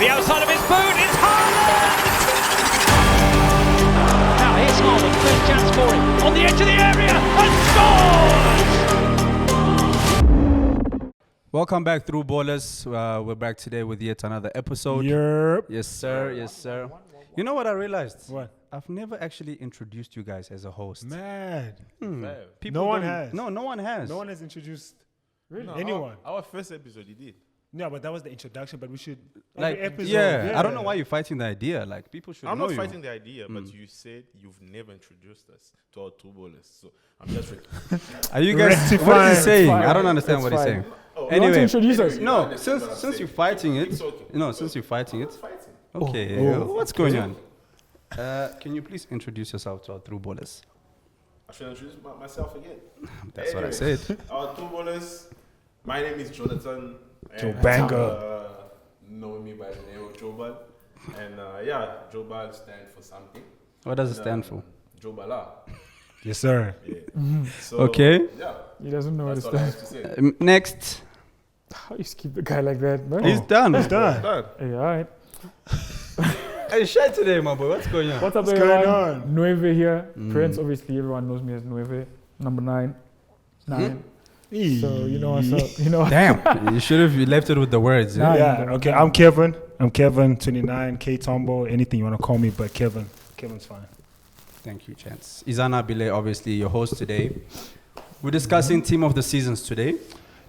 The outside of his boot, it's Haaland! Now here's Haaland, first chance for him, on the edge of the area, and scores! Welcome back, Through Ballers. We're back today with yet another episode. Yep. Yes, sir. Yes, sir. You know what I realized? What? I've never actually introduced you guys as a host. Mad. People No one don't- has. No one has. No one has introduced No, anyone. Our first episode, you did. No, but that was the introduction. But we should Like, every episode. yeah, I don't know why you're fighting the idea. Like, people should I'm know not you. fighting the idea, but you said you've never introduced us to our two ballers. So I'm just. Are you guys? What is Rectifying. he saying? It's fine. I don't understand It's what he's fine. saying. Oh, You want to Anyway, introduce us? You no. understand what I'm Since you're saying. fighting Keep it, talking. no. Since you're fighting it, Fighting. okay. What's going on? Can you please introduce yourself to our Through Ballers? I should introduce myself again. That's what I Anyway, said. Our two ballers. My name is Jonathan. Joe and, Banger. Know me by the name of Jobal. And yeah, Jobal stands for something. What does it stand for? Jobala. Yes, sir. Yeah. So, Okay. Yeah. He doesn't know what That's it's all I done. have to say. Next, How you keep the guy like that, man? he's done. It's done. Done. Hey, all right. Hey, shy today, my boy. What's going on? What's up, What's everyone? going on? Nueve here. Prince, obviously, everyone knows me as Nueve. Number 9. 9. So, you know what's up. You know. Damn, you should have left it with the words. Nah. Yeah. Okay. I'm Kevin. 29. K Tombo. Anything you want to call me, but Kevin. Kevin's fine. Thank you, Chance. Izana Bile, obviously your host today. We're discussing team of the seasons today.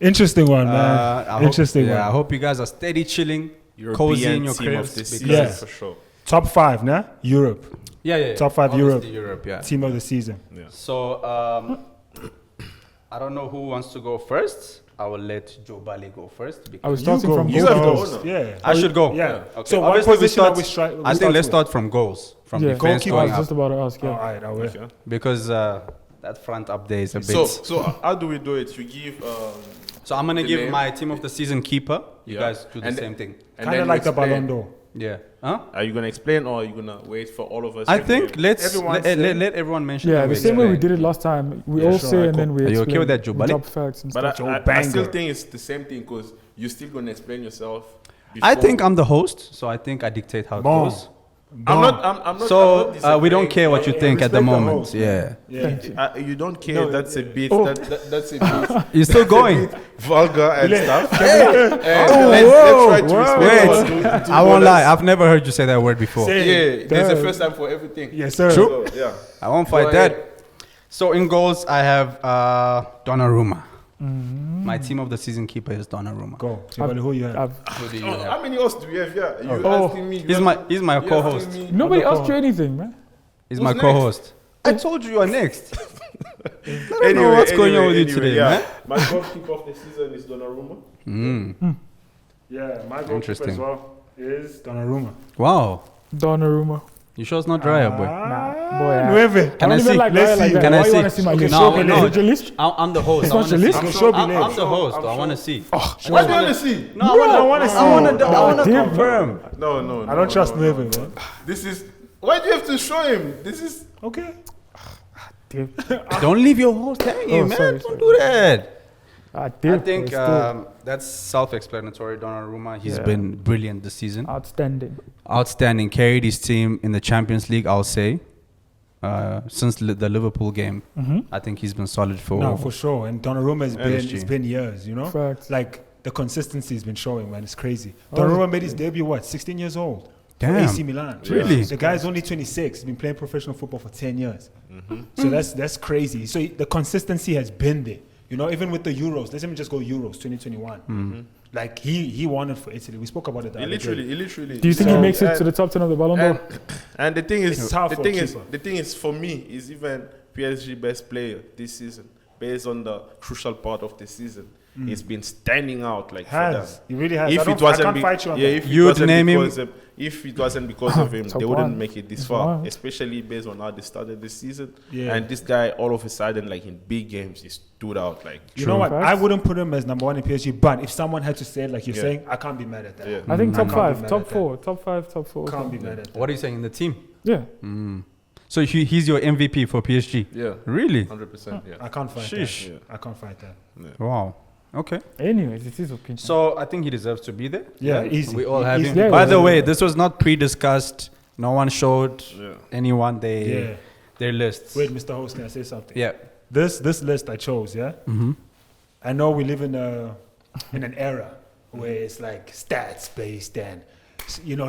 Interesting one, man. I Interesting hope, one. I hope you guys are steady chilling, cozy in your team of cribs. the because- season Yeah. for sure. Top 5, nah? Europe. Yeah. Top 5 Obviously Europe. yeah. Team of the season. Yeah. So, I don't know who wants to go first. I will let Joe Bali go first. I was Because starting go. from You have goals. the first. owner. Yeah. I should go. Yeah. Okay. So what Obviously, position are we I think let's with? start from goals, from Yeah. defense I going was up, just about to ask, All yeah. right, I will. Okay. because that front up there is a bit. So how do we do it? You give. So I'm gonna the give name. my team of the season keeper. You Yeah. guys do the And same thing. and Kind then of you like the explain. Ballon d'Or. Yeah. Huh? Are you gonna explain or are you gonna wait for all of us? I to think give? let everyone mention. Yeah, and the we same way we explain. did it last time. We Yeah, all sure, say I and then we Are you okay explain. with that, Joe We Bali? drop facts and But stuff. Joe I still Banger. think it's the same thing because you're still gonna explain yourself. I before- think I'm the host, so I think I dictate how it Bon. goes. I'm not. I'm not. So I'm not we don't disagreeing. care what you Yeah, think at the respect the moment. host. Yeah. Yeah. You don't care. No, that's a bit. Oh. That's a bit You're still going. vulgar and stuff. Oh, Let's try to respect Wait, our two I won't borders. lie. I've never heard you say that word before. Say- Yeah, there's a Damn. first time for everything. Yes, sir. True. So, yeah. I won't fight Go that. ahead. So in goals, I have Donnarumma. My team of the season keeper is Donnarumma. Go. Somebody who you have? Who do you Oh, have? how many hosts do we have here? You Oh. asking me? He's my you co-host. asking me? Nobody Other asked you anything, man. He's Who's my next? co-host. I told you are next. Anyway, know what's going on with you today, yeah. man. My goalkeeper of the season is Donnarumma. Yeah, my goalkeeper Interesting. as well is Donnarumma. Wow. Donnarumma. You sure it's not Dryer, boy? Nah, boy. Nueve. I Can don't I even see? like Let's Raya like see. that. Can Why I you see? want to see my Okay, list? show me Is list. it your list? I'm the host. It's I not wanna your see. list? I'm sure be I'm late. the host. I'm I want to sure. see. What do you want to see? No, I want to. see. I want to Damn. confirm. No. I don't trust Nueve, man. This is. Why do you have to show him? This is. Okay. Don't leave your host hanging, Oh, man. sorry, Don't sorry. do that. I I think that's self-explanatory. Donnarumma, he's Yeah. been brilliant this season. outstanding. Outstanding. Carried his team in the Champions League, I'll say. Since the Liverpool game, I think he's been solid for. No, for sure. And Donnarumma has been, PSG. it's been years, you know? Facts. Like, the consistency has been showing, man. It's crazy. Oh. Donnarumma made his debut, 16 years old? For Damn. AC Milan. Really? The guy's only 26. He's been playing professional football for 10 years. Mm-hmm. So that's crazy. So the consistency has been there. You know, even with the Euros. Let's even just go Euros 2021. Mm-hmm. Like, he won it for Italy. We spoke about it the He other day. literally. Do you think So- he makes it to the top 10 of the Ballon d'Or? And the thing is, It's tough the for thing a is, keeper. the thing is, for me, is even PSG best player this season, based on the crucial part of the season. It's been standing out like for them. Has. He really has. If I it can't wasn't fight you on yeah, that. if it You'd wasn't name him- because if it wasn't because of him, Top they wouldn't one. make it this Top far. one. Especially based on how they started this season. Yeah. And this guy, all of a sudden, like in big games, he stood out. Like You know what? Facts. I wouldn't put him as number one in PSG, but if someone had to say it like you're Yeah. saying, I can't be mad at that. Yeah. I think top can't be 5, mad top at that. 4, top 5, top 4. Can't be mad at that. What are you saying in the team? Yeah. So he's your MVP for PSG. yeah, Really? 100%. Yeah. I can't fight Sheesh. that. I can't fight that. Wow. Okay. Anyways, it's his opinion. So I think he deserves to be there. Yeah, easy. We all have Easy. him. Yeah, By yeah, the yeah. way, this was not pre-discussed. No one showed Yeah. anyone Yeah. their lists. Wait, Mr. Host, can I say something? Yeah. This list I chose, yeah? Mm-hmm. I know we live in an era where it's like stats based and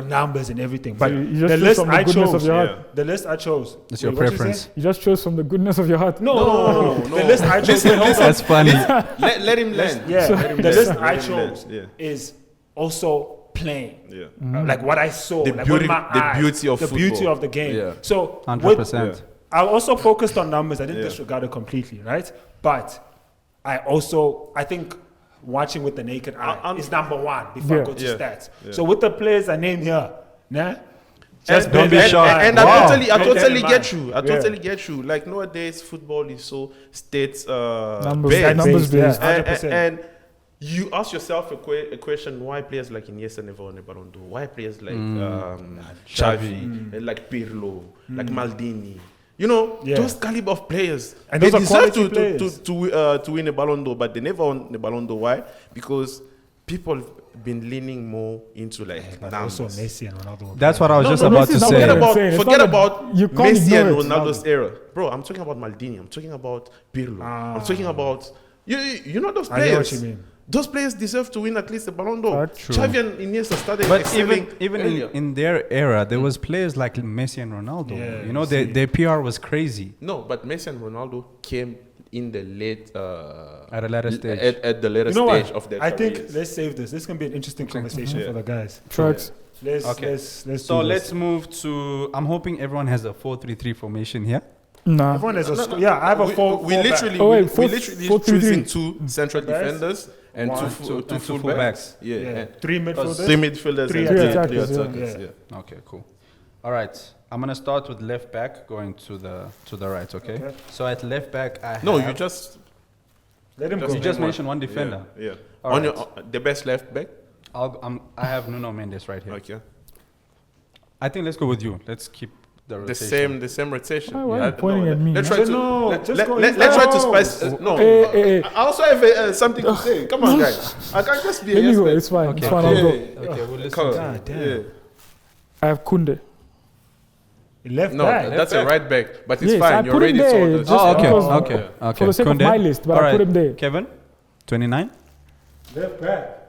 numbers and everything. But you just the choose list from the I goodness chose, of your heart. Yeah. the list I chose. It's your Wait, what you preference. say? You just chose from the goodness of your heart. No. no. The list I chose. Wait, hold on. That's funny. Let him land. Yeah, Let him the land. list I Let him land. chose Yeah. is also playing. Yeah. Like what I saw, The like beauty- with my the eyes, beauty of the beauty football. of the game. Yeah. So 100%. I also focused on numbers. I didn't Yeah. disregard it completely, right? But I think watching with the naked eye I'm- is number one before I Yeah. go to Yeah. stats. Yeah. So with the players I name here, just don't be shy. And Wow. I totally Bear that in get mind. you. I totally get you. Like nowadays, football is so stats Numbers, based. numbers based. Yeah. And, 100%. and you ask yourself a question: why players like Iniesta never won a Ballon d'Or? Why players like Xavi, like Pirlo, like Maldini? You know, Yeah. those caliber of players, And they those are deserve quality to players. to win a Ballon d'Or, but they never won the Ballon d'Or. Why? Because people have been leaning more into like but numbers. also Messi and Ronaldo. That's what I was No, just no, about Messi to is not say. what Forget I'm about saying. It's forget not about that you can't Messi and ignore it. Ronaldo's era, bro. I'm talking about Maldini. I'm talking about Pirlo. I'm talking about you know those I know players. what you mean. Those players deserve to win at least a Ballon d'Or. That's true. Xavi and Iniesta started But excelling even earlier. in their era, there was players like Messi and Ronaldo. Yeah, you know, you see. their PR was crazy. No, but Messi and Ronaldo came in the late At a later stage. at the later You know stage what? of their I think careers. let's save this. This can be an interesting conversation Yeah. for the guys. Tracks. Let's Okay. let's So do let's this. move to. I'm hoping everyone has a 4-3-3 formation here. Nah. Everyone has a yeah. I have a we, four. we four back. literally Oh, wait, we four- literally 4-3-3. choosing two central Backs. defenders and One, two two fullbacks. Yeah, Yeah. and Three midfielders. three midfielders Three and three attackers, yeah. attackers. Yeah. Yeah. Okay, cool. All right. I'm gonna start with left back, going to the right. Okay. Okay. So at left back, I No, have, you just Let him Just go. you just name mentioned one defender. Yeah. yeah. All On right. your the best left back. I have Nuno Mendes right here. Okay. I think let's go with you. Let's keep the rotation. The same rotation. Why are you pointing at me, Let's man? try to No, let, just let, go let, inside. us try to No. spice. No, Hey. I also have something to say. Come on, guys. I can't just be a Let me yes go. man. It's fine. Okay. It's fine. Yeah. I'll go. Okay, we'll listen. Come on. God damn. Yeah. I have Kunde. Left No, back. that's a right back, but it's Yes, fine. I You're put him already there, sold. just Oh, okay, because- okay, okay. For the sake of Koundé? my list, but All I right. put him there. Kevin, 29. Left back.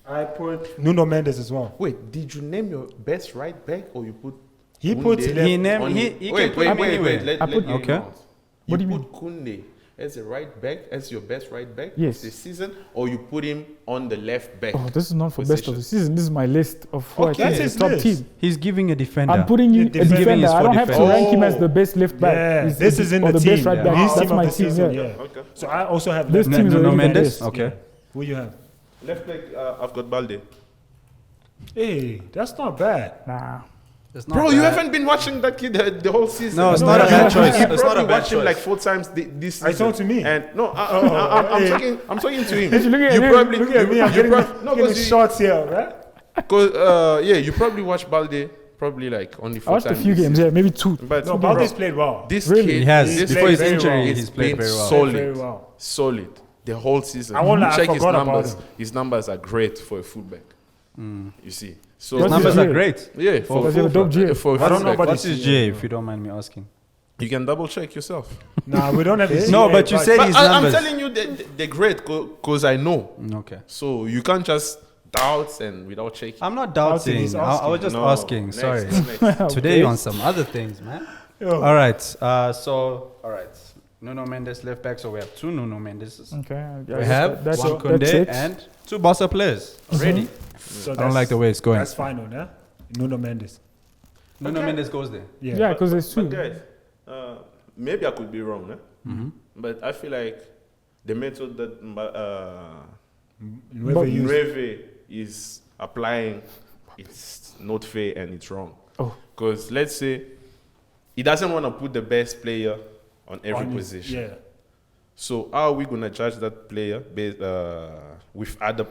I put Nuno Mendes as well. Wait, did you name your best right back or you put? He Koundé puts left. He named. on He it? can wait, put him wait, anywhere. wait. Let, I let put- me Okay. announce. What you do you put Koundé as a right back, as your best right back Yes. this season, or you put him on the left back? Oh, this is not for best of the season. This is my list of who I Okay. think That's is his top list. team. He's giving a defender. I'm putting in a He's giving defender. his I four don't have to defenders. rank him as Oh. the best left back. Yeah, He's this the- is in or the the team. best right Yeah. back. His That's team of my the team. season, Yeah. yeah. Okay. So I also have This left team back. is Nuno already Mendes. there. Okay. Yeah. Who you have? Left back, I've got Balde. Hey, that's not bad. Nah. It's not Bro, you bad. haven't been watching that kid the whole season. No, it's No, not a no, bad no, choice. no. You It's not probably a bad watched him choice. like 4 times this season. I told to me. And no, I'm talking to him. If you look at You him, probably Look at me. I'm getting, no, getting because shots here, right? yeah, you probably watched Balde probably like only 4 I watched a times. few this games. season. Yeah, maybe 2. But No, bro, Balde's played well. this Really? kid, He has. He's Before played his very injury, well. he's played been very well. solid, Very well. solid the whole season. I won't lie, I Check his forgot about numbers. him. His numbers are great for a fullback. You see, so His What's numbers his are GA? great. yeah, for Does he have a dope GA? for a I don't know fullback. about What's his his GA, if you don't mind me asking? You can double check yourself. Nah, we don't have his No, GA, but you said But his I'm numbers. telling you, they're great because I know. Okay. So you can't just doubt and without checking. I'm not Doubting, doubting. he's I was just No, asking. next, Sorry. next. Today on some other things, man. Yo. All right. All right. Nuno Mendes left back. So we have 2 Nuno Mendes. Okay. We have that's one that's Koundé it. and 2 Barca players already. So I don't like the way it's going. That's final, yeah? Nuno Mendes. Nuno Mendes goes there. Yeah, because there's 2. But guys, maybe I could be wrong, but I feel like the method that Whoever But- used Nueve is applying, it's not fair and it's wrong. Oh. Because let's say he doesn't want to put the best player on every on his- position. Yeah. So how are we gonna judge that player based with other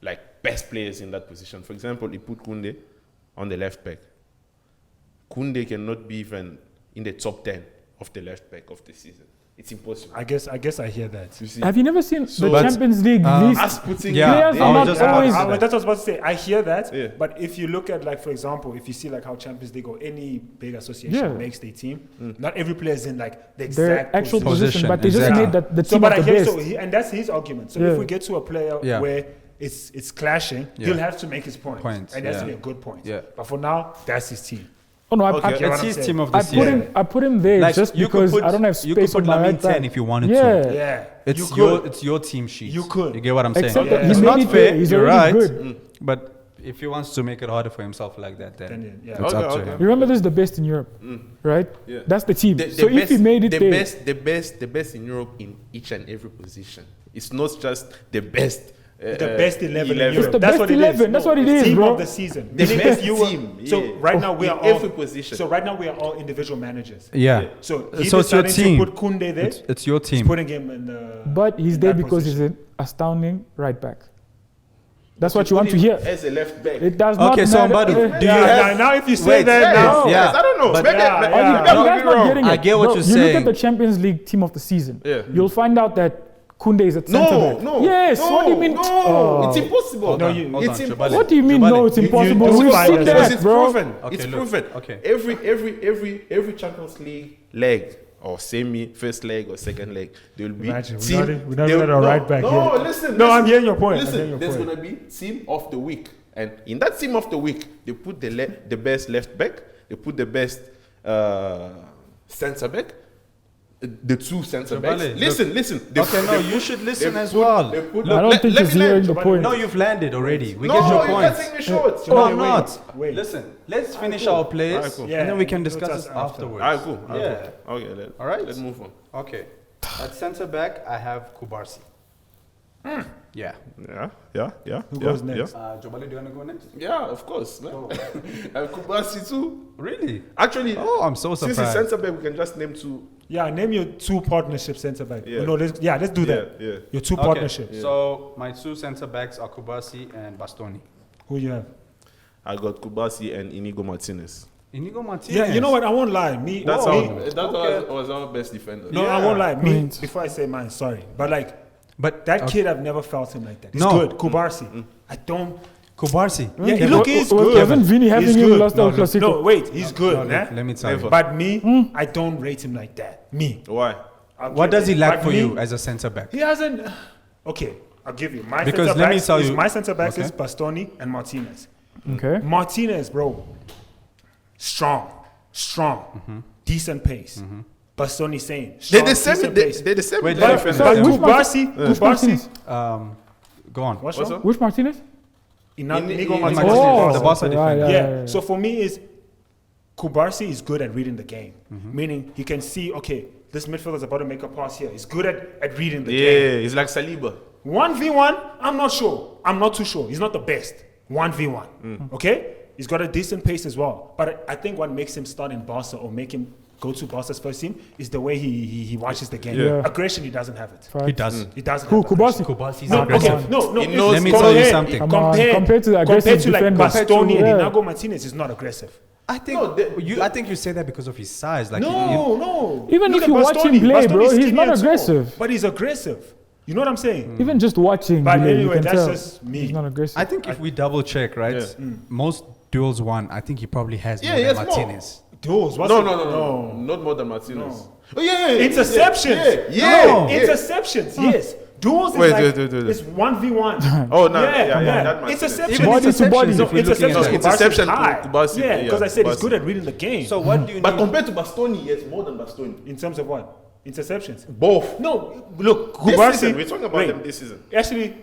like best players in that position? For example, he put Koundé on the left back. Koundé cannot be even in the top 10 of the left back of the season. It's impossible. I guess I hear that. You see, Have you never seen So- the But, Champions League list? us putting Yeah, Players I are was not just about to always- say that. That's what I was about to say. I hear that, Yeah. but if you look at, like, for example, if you see like how Champions League or any big association Yeah. makes their team, not every player is in like the Their exact actual position. position, but they just exactly. made that the So, team but of I the hear best. so, and that's his argument. So Yeah. if we get to a player Yeah. where it's clashing, Yeah. he'll have to make his point, Points, and it has to yeah. be a good point. Yeah. But for now, that's his team. Oh no, Okay. I, Get what It's I'm his saying? team of I this put year. him. I put him there Like, just you could because put- I don't have you could space put on my Lamine right back. 10 if you wanted Yeah. to. Yeah, It's you could. your team sheet. You could. You get what I'm saying? Except that he It's made not it fair. there. He's You're already right. good. But if he wants to make it harder for himself like that, then Then, yeah. it's Okay, up to okay. him. You remember this is the best in Europe, right? Yeah. That's the team. The so if he made it the there, best in Europe in each and every position. It's not just the best. The best 11 in 11. Europe. It's the That's best what it is. 11. That's what it the is, team bro. of the season. The Meaning best if you were- team, So yeah. right now we In are all every position. So right now we are all individual managers. Yeah. So So he it's your decided team. to put Koundé there. It's your He's team. putting him in the. but he's in there that because position. he's an astounding right back. That's what you want to hear. As a left back. It does not Okay, so matter. Mbadu, do you Yeah, have? now if you say Wait, that Yes, now, Yeah. yes, I don't know. But- Maybe- Yeah, maybe- yeah. You maybe guys I'm not wrong. getting it. I get what Bro, you're you look saying. at the Champions League team of the season. Yeah. You'll find out that Koundé is at centre No, back. no. Yes. No, what do you mean? No, Oh. it's impossible. Hold on, you- hold it's on, impossible. Jabali. What do you mean? Jabali. No, it's impossible. you We've find seen that. that, Because it's bro. proven. Okay, It's look. proven. Okay. Every Champions League leg or semi first leg or second leg, there will be Imagine, we're team. not even- we're not there- even a no, right back No, here. listen. No, listen, I'm hearing your point. I'm Listen, hearing your there's point. gonna be team of the week, and in that team of the week, they put the best left back, they put the best centre back. The two centre backs. Jabali, Listen. Okay, no, you should listen as well. They put, I don't think let he's me hearing land. the point. No, you've landed already. We No, get your you point. can't take me short. No, Wait, I'm not. wait. Listen, let's finish our players, Alright, cool. Yeah, and then we can we'll discuss touch this after. afterwards. Alright, cool. Yeah. Okay, All right. Let's move on. Okay. At centre back, I have Kubarsi. Yeah. Yeah. Who goes next? Jabali, do you want to go next? Yeah, of course. Man. And Kubasi too. Really? Actually, Oh, I'm so since surprised. it's centre back, we can just name two. Yeah, name your two partnership centre back. Yeah. No, let's do that. Yeah. Your two Okay, partnerships. So my two centre backs are Kubasi and Bastoni. Who you have? I got Kubasi and Inigo Martinez. Inigo Martinez. Yeah, you know what? I won't lie. Me, That's me- was our best defender. No, Yeah. I won't lie. Me, Point. before I say mine, sorry, but like But that kid, I've never felt him like that. He's No. good. Kubarsi. I don't. Kubarsi. Yeah, Okay, look, but- he's but good. Wasn't Vini having He's him good. last El Clasico? No, wait, he's good. No, nah? let me tell Never. you. But me, I don't rate him like that. Me. Why? What does he lack But for me, you as a centre back? He hasn't. Okay, I'll give you my Because centre let me backs. tell you- My centre backs Okay. is Bastoni and Martinez. Okay. Martinez, bro, strong, decent pace. Bastoni same. They're Strong, the same. decent pace. They're the same. Wait, defender. let me finish. But Yeah. Which Martinez? Kubarsi, Go on. what's What's wrong? up? Which Martinez? Inigo In- Martinez. Oh, is the Barca right, defender. Yeah. So for me, is Kubarsi is good at reading the game, meaning he can see, okay, this midfielder is about to make a pass here. He's good at reading the game. Yeah, he's like Saliba. 1v1, I'm not sure. I'm not too sure. He's not the best. 1v1. Okay? He's got a decent pace as well. But I think what makes him start in Barca or make him go to Barca's first team is the way he watches the game. Yeah. Aggression, he doesn't have it. He does. He doesn't Who? have aggression. Kubasi? Kubasi's No, aggressive. okay, no. He knows- Let me tell you something. Come on, compared to the aggressive like defender. Bastoni and Yeah. Inigo Martinez is not aggressive. I think I think you say that because of his size. Like No. Even Look if at you watch him Bastoni. play, bro, Bastoni's he's skinny not and small, aggressive. but he's aggressive. You know what I'm saying? Even just watching, But Billy, you anyway, can that's tell. just me. He's not aggressive. I think if we double check, right, Yeah. most duels won. I think he probably has Yeah, more he than has more. Martinez. Duels. What's No, it? no, not more than Martinez. No. Oh yeah. Interceptions. Yeah. No. Interceptions. Yes. Duels is Wait, like wait. it's 1v1. Oh no. Yeah, Yeah. That Martinez. Interception. Even Body to body. No, if we're looking at interceptions. that. Interception to high. Kubasi, Yeah, yeah, because I said he's Kubasi. good at reading the game. So what do you But need? compared to Bastoni, he has more than Bastoni. in terms of what? Interceptions. Both. No, look, This Kubarsi. season, we're talking about wait, them this season. Actually,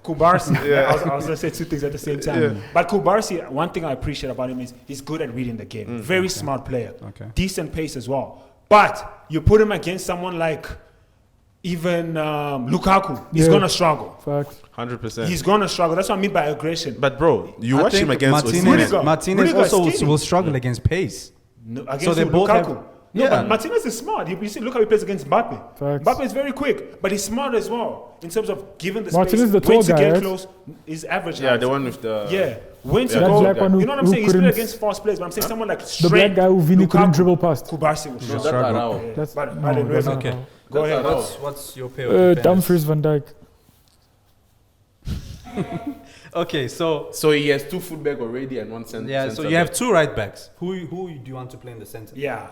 Kubarsi. Yeah. I was going to say two things at the same time. Yeah. But Kubarsi, one thing I appreciate about him is he's good at reading the game. Very smart player. Okay. Decent pace as well. But you put him against someone like even Lukaku, he's Yeah. going to struggle. Facts. 100%. He's going to struggle. That's what I mean by aggression. But bro, you I watch think him against Martinez. Osimhen. Rudiger. Martinez Rudiger is also skinny. will struggle against pace. No, against So they who? both Lukaku. have- No, yeah. but Martinez is smart. You see, look how he plays against Mbappe. Facts. Mbappe is very quick, but he's smart as well in terms of giving the Martinez space. the tall when to guy, get right? close, is average. Yeah, height. the one with the Yeah, When to Yeah, that go, black one who- you know what I'm who saying? He's playing couldn't- against fast players, but I'm saying someone like The straight. black guy who Vini couldn't Lukaku, dribble past. Kubasi was No, just that's struggle. Arao. That's But- no, but it that's wasn't. not Okay. how. Go That's ahead. Arao. What's your pair of defenders? Dumfries, Van Dijk. Okay, so So he has 2 fullback already and 1 center. yeah, so you have 2 right backs. Who do you want to play in the center? Yeah,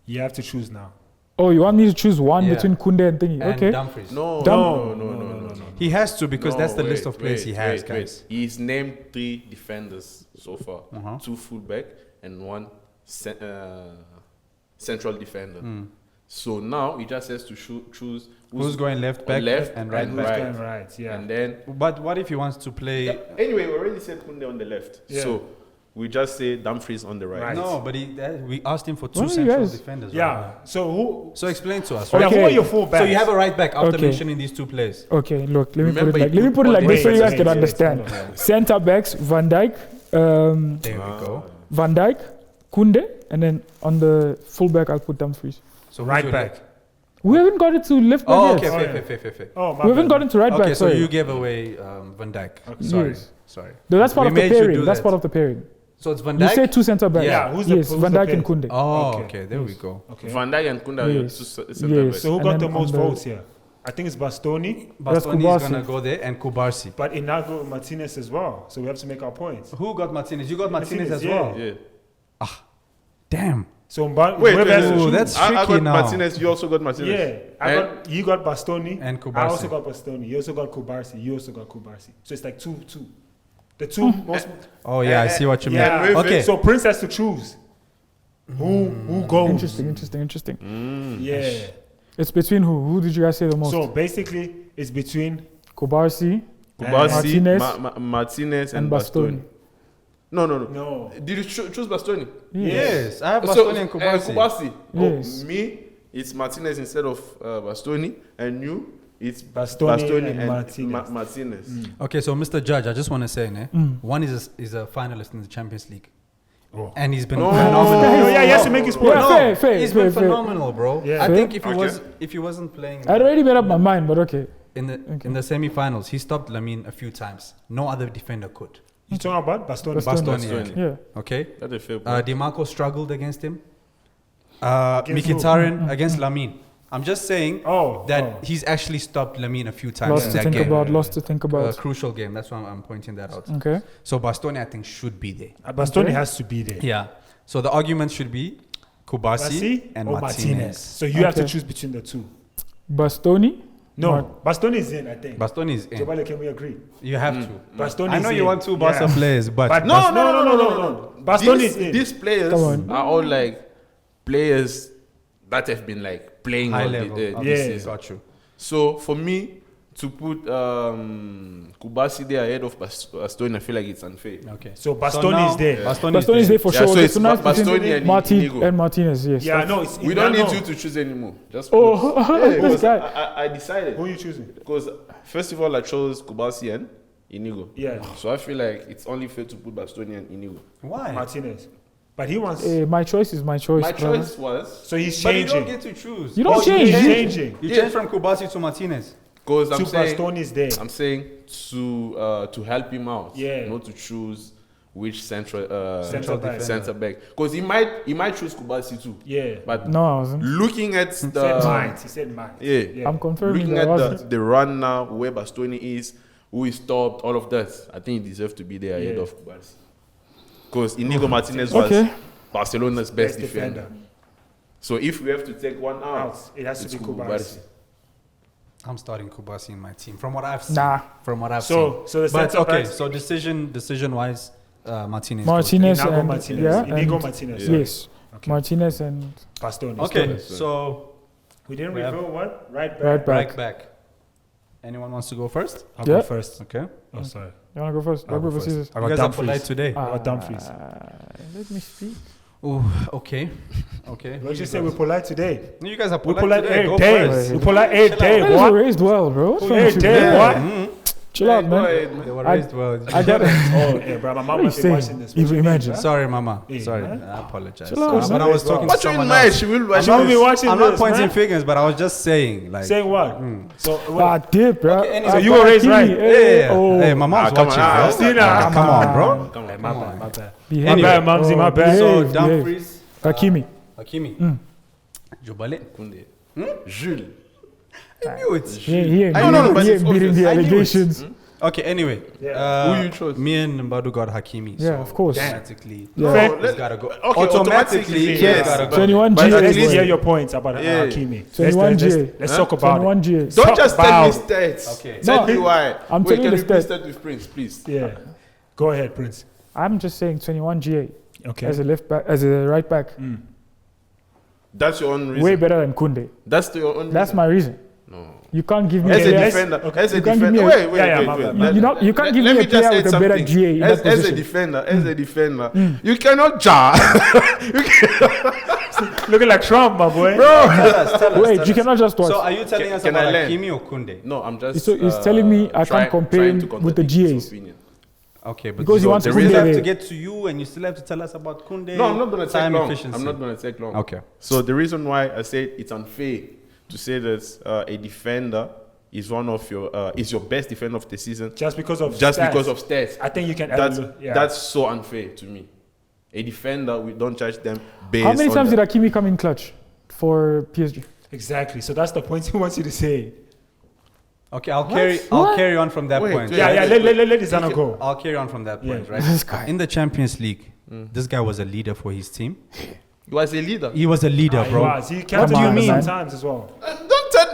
you have to choose now. Oh, you want me to choose one Yeah. between Kunde and Thingy? And Okay. Dumfries. No, Dum- no. He has to because No, that's the wait, list of players he wait, has, wait, guys. wait. He's named 3 defenders so far. Uh-huh. 2 fullback and 1 central defender. So now he just has to choose Who's going left back left and right and back? Who's right. going right? Yeah. And then But what if he wants to play? anyway, we already said Kunde on the left. Yeah. So we just say Dumfries on the right. Right. No, but we asked him for 2 Why you central guys- defenders. Yeah. Right? So who? So explain to us. Yeah, Right? who are Okay. your full backs? So you have a right back after Okay. mentioning these 2 players. Okay, look, let me Remember, put it like, you let me put put it all like the this so you wait, guys can wait, understand. wait. Centre backs, Van Dijk, There we go. Van Dijk, Kunde, and then on the fullback I'll put Dumfries. So Right who's your back. left? We haven't got it to left back Oh, yet. okay, Oh, fair, yeah. fair. Oh, my We haven't bad. got into right Okay, back. so Sorry. you gave away Van Dijk. Sorry, Yes. sorry. No, that's part We of the made you pairing. do That's that. part of the pairing. So it's Van You Dijk. say 2 centre backs. Yeah, who's the- yes, who's Van the Dijk and pair? Kunde. Oh, Okay. okay, there we go. Okay. Van Dijk and Kunde are your Yes. 2 center Yes. backs. So who And got then the on most the- votes here? I think it's Bastoni, That's Bastoni is Kubasi. gonna go there and Kubarsi. but Inago Martinez as well. So we have to make our points. Who got Martinez? You got Martinez, Martinez, as yeah. well. Yeah. Damn. So Wait, whoever has to Ooh, choose- that's I tricky got now. Martinez. You also got Martinez. Yeah, you got Bastoni And I Kubarsi. also got Bastoni. You also got Kubarsi. You also got Kubarsi. So it's like 2-2. The 2 most. Oh yeah, I see what you mean. Yeah. Okay. So Prince has to choose. Who goes? Interesting. Yeah. It's between who? Who did you guys say the most? So basically, it's between Kubarsi Kubasi, Martinez Martinez and Bastoni. No. no. Did you choose Bastoni? Yes, I have So, Bastoni and Kubarsi. Kubasi. Yes. Oh, me, it's Martinez instead of Bastoni, and you, it's Bastoni and Martinez. Martinez. Okay, so Mr. Judge, I just want to say, Mm. one is a finalist in the Champions League, Oh. and he's been No. phenomenal. No, yeah, he has to make his point. Yeah, fair, He's been fair. phenomenal, bro. Yeah. I Fair. think if he Okay. wasn't playing I'd already made up my mind, but okay. in the semi-finals, he stopped Lamine a few times. No other defender could. You talking about Bastoni? Bastoni. Bastoni, Yeah. okay. That's a fair point. DiMarco struggled against him. Against who? Mkhitaryan against Lamine. I'm just saying Oh, that oh. he's actually stopped Lamine a few times Lots in to that think game. about. Lots to think A about. crucial game. That's why I'm pointing that out. Okay. So Bastoni, I think, should be there. Bastoni Okay. has to be there. Yeah. So the argument should be Kubarsi Bastoni and or Martinez. So you have to Okay. choose between the 2. Bastoni. No, Mar- Bastoni is in, I think. Bastoni is in. Jabale, can we agree? You have to. Bastoni I is know in. you want 2 Barca Yeah. players, but But No. Bastoni These, is in. these players Come on. are all like players that have been like playing high all level. this obviously. season. Got you. So for me to put Kubasi there ahead of Bastoni, I feel like it's unfair. Okay. So Bastoni now is there. Bastoni is there for Yeah, sure. so Okay, it's now it's Bastoni between and Martin Inigo. and Martinez. Yes. Yeah, no, it's We don't no. need you to choose anymore. Just Oh, put- this because guy. I decided Who are you choosing? because first of all I chose Kubasi and Inigo. Yeah, So I feel like it's only fair to put Bastoni and Inigo. Why? Martinez. But he wants. My choice is my choice. My brother. choice was So he's But you changing. don't get to choose. You don't Oh, change. he's You- changing. You Yeah. change from Kubasi to Martinez. because Two Bastoni is there. I'm saying to help him out, Yeah. not to choose which Central back. center back because he might choose Kubasi too. Yeah. But No, I wasn't. looking at He said the mind. He said mind. yeah, I'm confirming looking that I at wasn't. the run now, where Bastoni is, who is stopped, all of that, I think he deserves to be there ahead Yeah. of Kubasi. Because Inigo Martinez was Okay. Barcelona's best Best defender. defender. So if we have to take one out, Out. It has to it's be Kubasi. I'm starting Kubasi in my team. From what I've seen. Nah. From what I've So- seen. so the but centre okay. backs- So decision wise, Martinez. Martinez Inago and Martinez. yeah, Inigo and- Martinez. Yes. Okay. Martinez and Bastoni. Okay. Sorry. So We didn't We have- reveal what? Right back. right back. right back. Anyone wants to go first? I'll Yeah. go first. Okay. Oh, sorry. You wanna go first? I'll Rock, go paper, first. scissors. I You got guys are polite Dumfries. today. I got Dumfries. Let me speak. Oh, okay. Okay. Let's just say we're polite today. You guys are We're polite polite today. every Go day. first. We're polite every Chill day. out. You guys were What? raised well, bro. What's wrong Every with you? day. Yeah. What? Mhm. Chill out, Go man. ahead, man. They were I- raised well. I got it. Oh, yeah, bro. My mom What are you might be watching saying? this. Even imagine. Sorry, Mama. Yeah, Sorry, man. I apologize. Chill out, But I was talking to What you in someone mind? else. She will. I'm She not be will. watching I'm not this, pointing man. fingers, but I was just saying, like, Saying what? So, Ah, dip, bro. Okay, anyway, so you were raised right. hey, Oh. hey, my mom's come watching. on. bro. Stina. Come on, bro. Come on. my bad, my bad. Behave. My bad, Mumsy, my bad. So Behave, Dumfries, Hakimi. Hakimi, Jobale, Koundé. Jules. Mute. He ain't I know, but he it's ain't beating obvious. the I knew it. allegations. Okay, anyway, Yeah. Who you chose? Me and Mbadu got Hakimi. Yeah, so of course. Automatically, Yeah. Fair. he's gotta go. Okay, Automatically, he's yes, gotta but- go. 21 but G. at Let's least- hear your points about Yeah. Hakimi. 21 let's, G. let's talk about 21 it. G. Don't just tell me Bow. stats. Okay. Tell No, me why. I'm Wait, telling you can the you please stats. start with Prince, please? Yeah. Go ahead, Prince. I'm just saying 21 GA Okay. as a left back, as a right back, That's your own reason. way better than Kunde. That's your own That's reason. my reason. No. You can't give me As a players- defender, okay. as a You can't give defender, me a- wait, Yeah, yeah, wait, my wait. bad. Let- You know, you can't let- give let me a just player add with a better something. GA in as that a position. defender, you cannot jar. Looking like Trump, my boy. Wait, you cannot just watch. So are you telling us Can I about learn? Hakimi or Kunde? No, I'm just. So he's telling me I can't compare trying him to with the contradict his GAs. opinion. Okay, but Because he wants the Kunde reason have there. to get to you, and you still have to tell us about Kunde. No, I'm not gonna take time long. efficiency. I'm not gonna take long. Okay. So the reason why I say it's unfair to say that a defender is one of your is your best defender of the season Just because of just stats. because of stats. I think you can. That's so unfair to me. A defender, we don't judge them based How many on times the- did Hakimi come in clutch for PSG? Exactly. So that's the point he wants you to say. Okay, I'll carry on from that Wait, point. wait. Yeah, let Zano go. I'll carry on from that point, Yeah. right? This guy. In the Champions League, this guy was a leader for his team. He was a leader. He was a leader, He bro. was. He captained Come on, him man. sometimes as well.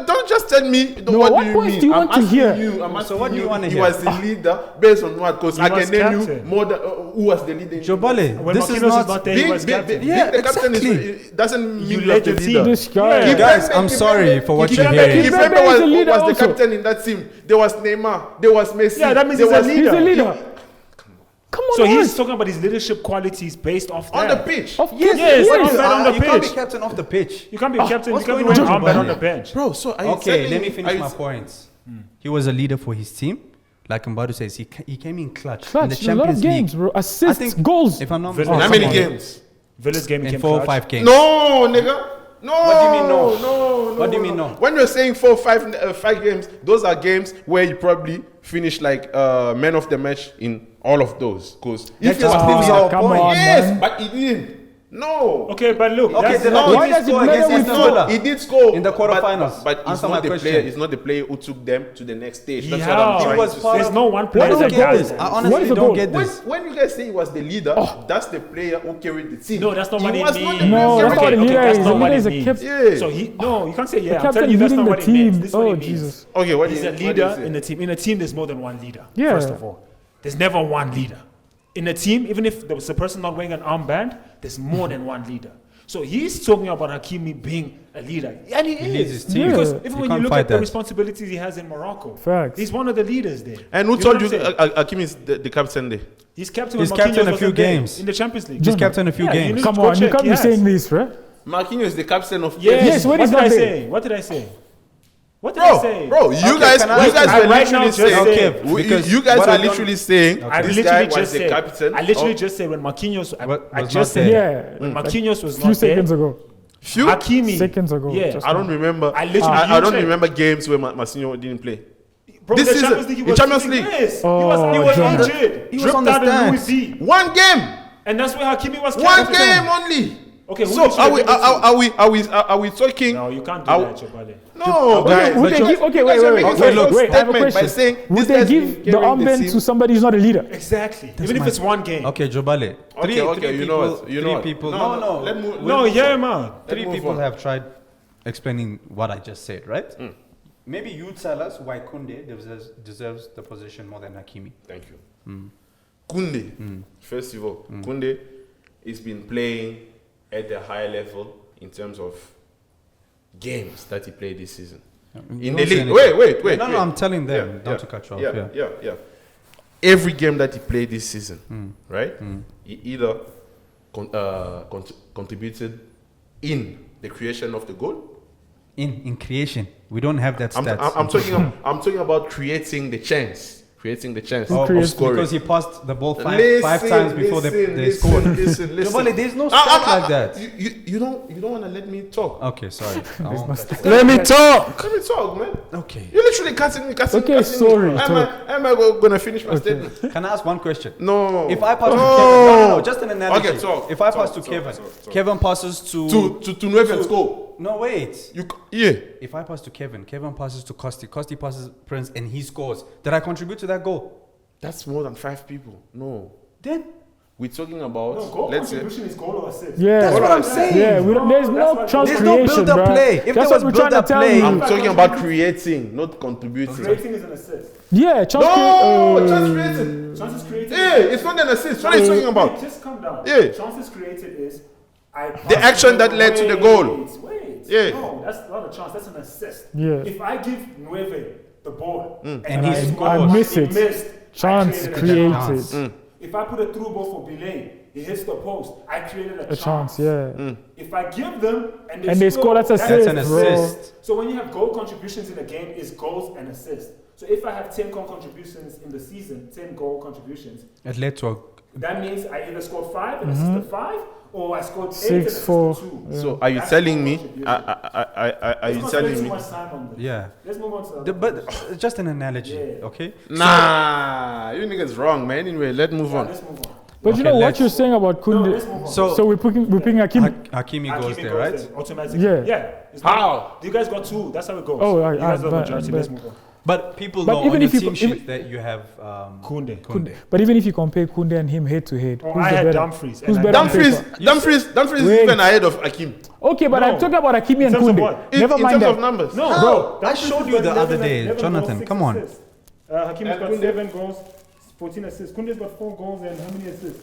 Don't just tell me. No, what what do you points mean? do you I'm want to asking hear? You, I'm asking what do you wanna He hear? was the leader based on what? Because He I was can name you captain. more than who was the leader. Jobale, When this Marquinhos is is not. not there, he was captain. Yeah, the captain exactly. doesn't mean You you led the the leader. team. This guy. Yeah. Guys, I'm sorry for what you're Kimpembe- hearing. Kimpembe Kimpembe is the leader was the also. captain in that team. There was Neymar. There was Messi. Yeah, that means there he's a was leader. He's a leader. Come on, So man. he's talking about his leadership qualities based off on that. the pitch. Of Yes, course, yes, he on is. the- on the You can't be pitch. captain off the pitch. You can't be a captain. You what's can't be going wearing on, armband on Jobale? the bench. Bro, so are you Okay, telling let me are finish you- my points. He was a leader for his team. Like Mbadu says, he came in clutch, in the Clutch, in a lot of Champions games, League. bro. Assists, think- goals. If I'm not Villa- mistaken, How many come on. games? Villa's game in became 4 or clutch. 5 games. No, nigga. No. What do you mean no? No. What do you mean no? When you're saying 4 or 5 games, those are games where you probably finish like man of the match in all of those. Because if That you just was proves the our leader, come point. on, yes, man. but he didn't. No. Okay, but look. Okay, that's- then No, how why did does he it score matter against with Aston you? Villa? He did score In the quarterfinals. But he's Answer not my the question. player. He's not the player who took them to the next stage. He That's what I'm has. trying He was to part say. There's no one What player is that the goal? does I it. What honestly is the don't goal? get When, this. when you guys say he was the leader, that's the player who carried the team. No, that's not what he it was means. not the No, player that's not what carrying a the leader team. That's is. not A what leader it is a means. captain. Yeah. So you can't say The yeah. I'm captain telling you that's leading not the what it means. team. This is what Oh, it means. Jesus. Okay, what He's do a you- what do you leader say? in the team. In a team, there's more than one leader. Yeah. First of all, there's never one leader. In a team, even if there was a person not wearing an armband, there's more than one leader. So he's talking about Hakimi being a leader, and he leads is. his team. Because Yeah. even You when can't you look fight at the that. responsibilities he has in Morocco, Facts. he's one of the leaders there. And who know told what you I'm saying? Hakim is the captain there? He's captain. He's when captain Marquinhos a few wasn't there games. in the Champions League. Just captain a few Yeah, you games. need Come to go on, you check. can't He be has. saying this, right? Marquinhos is the captain of Yes. Yes, when what he's did I not there. say? What did I say? What did I say? Bro, you Okay, guys can I- were I right now literally just saying, said- Okay, because you guys what were I don't- literally saying I this literally guy just was the said. captain. I literally of- just said when Marquinhos. I Was just not said there. Yeah. when Marquinhos was A few not seconds there. ago. Few? Hakimi. Seconds ago. Yeah. just I don't now. remember. I literally- I don't you check. remember games where Marcinho didn't play. Bro, This the season, Champions League, he in was Champions sitting League. this. Oh, he was John. injured. He was Dripped on the out of Louis stands. V. One game. And that's where Hakimi was One captain. game only. Okay, who So did you are we give it to? are we talking? No, you can't do Are- that, Chobale. No, guys. Would they but give, you okay, guys wait, are wait, making wait, some wait, wait, I have a statement by question. saying Would this they guy's give been the carrying armband team. to somebody who's not a leader? Exactly. Even if my- it's one game. Okay, Jobale. Three You know what? You know three what? people. No, No, Let move. No, yeah, man. Three move people on. have tried explaining what I just said, right? Maybe you tell us why Kunde deserves the position more than Hakimi. Thank you. Koundé, first of all, Koundé has been playing at a high level in terms of games that he played this season. You In don't the say league, anything. wait. No, I'm telling them, Yeah, not to cut you off. Yeah. Every game that he played this season, right? He either contributed in the creation of the goal. In creation, we don't have that stats. I'm talking about creating the chance. creating the chance Who of creates- scoring. Because he passed the ball five Listen, times before they scored. Listen. Jabali, there's no stat like that. You don't want to let me talk. Okay, sorry. I won't. Let me talk. Let me talk, man. Okay. You're literally cutting me. Okay, sorry, Me. talk. Am I gonna finish my statement? Can I ask one question? No. If I pass to No. Kevin, no, just an analogy. Okay, talk. If I pass Talk, to Kevin, talk. Kevin passes to to Nueve score. No, wait. Yeah. If I pass to Kevin, Kevin passes to Costi, Costi passes Prince, and he scores. Did I contribute to that goal? That's more than 5 people. No. Then We're talking about No, goal let's say contribution is goal or assist. Yeah, That's what I'm saying. Yeah, there's That's no what- chance There's no creation, build-up bro. play. If That's there what was we're trying to build-up tell play, you. I'm talking about creating, not contributing. Creating is an assist. Yeah, chance No, chance created. Chances created. Yeah, it's not an assist. What are you talking about? Wait, just calm down. Yeah. Chances created is The action that led to the goal. Wait. Yeah. No, that's not a chance. That's an assist. Yeah. If I give Nueve the ball And he I scores. miss he it. missed, Chance I created. chance. If I put a through ball for Bilay, he hits the post. I created a A chance, yeah. If I give them and And they score, that's assist, That's an bro. assist. So when you have goal contributions in a game, it's goals and assists. So if I have 10 goal contributions in the season, 10 goal contributions, It led to a. that means I either scored 5 and assisted 5, or I scored 8 6, and assisted 4. 2. So are you That's telling me? goal contribution. Are Let's you not spend telling too me? much time on this. Yeah. Let's move on to The, but it's just an analogy, Yeah. okay? Nah, you niggas wrong, man. Anyway, let's move on. Let's move on. But Okay, you know what let's- you're saying about No, Kunde. let's move on. So- So we're picking Hakimi. Hakimi Hakimi goes there, right? there automatically. Yeah. Yeah. It's How? not- You guys got 2. That's how it goes. Oh, you guys got but- majority. but- Let's move on. But people But know even on if your you team co- sheet that you have Kunde. Kunde. But even if you compare Kunde and him head to head, Oh, who's I the had better? Dumfries. Who's and I- better on Dumfries paper? is Wait. even ahead of Akim. Okay, but No. I'm talking about Hakimi and terms of Kunde. what? In Never terms mind of that. numbers. No, How? bro. I showed you the other day, Jonathan, come on. Hakimi's got Kunde. 7 goals, 14 assists. Kunde's got 4 goals and how many assists?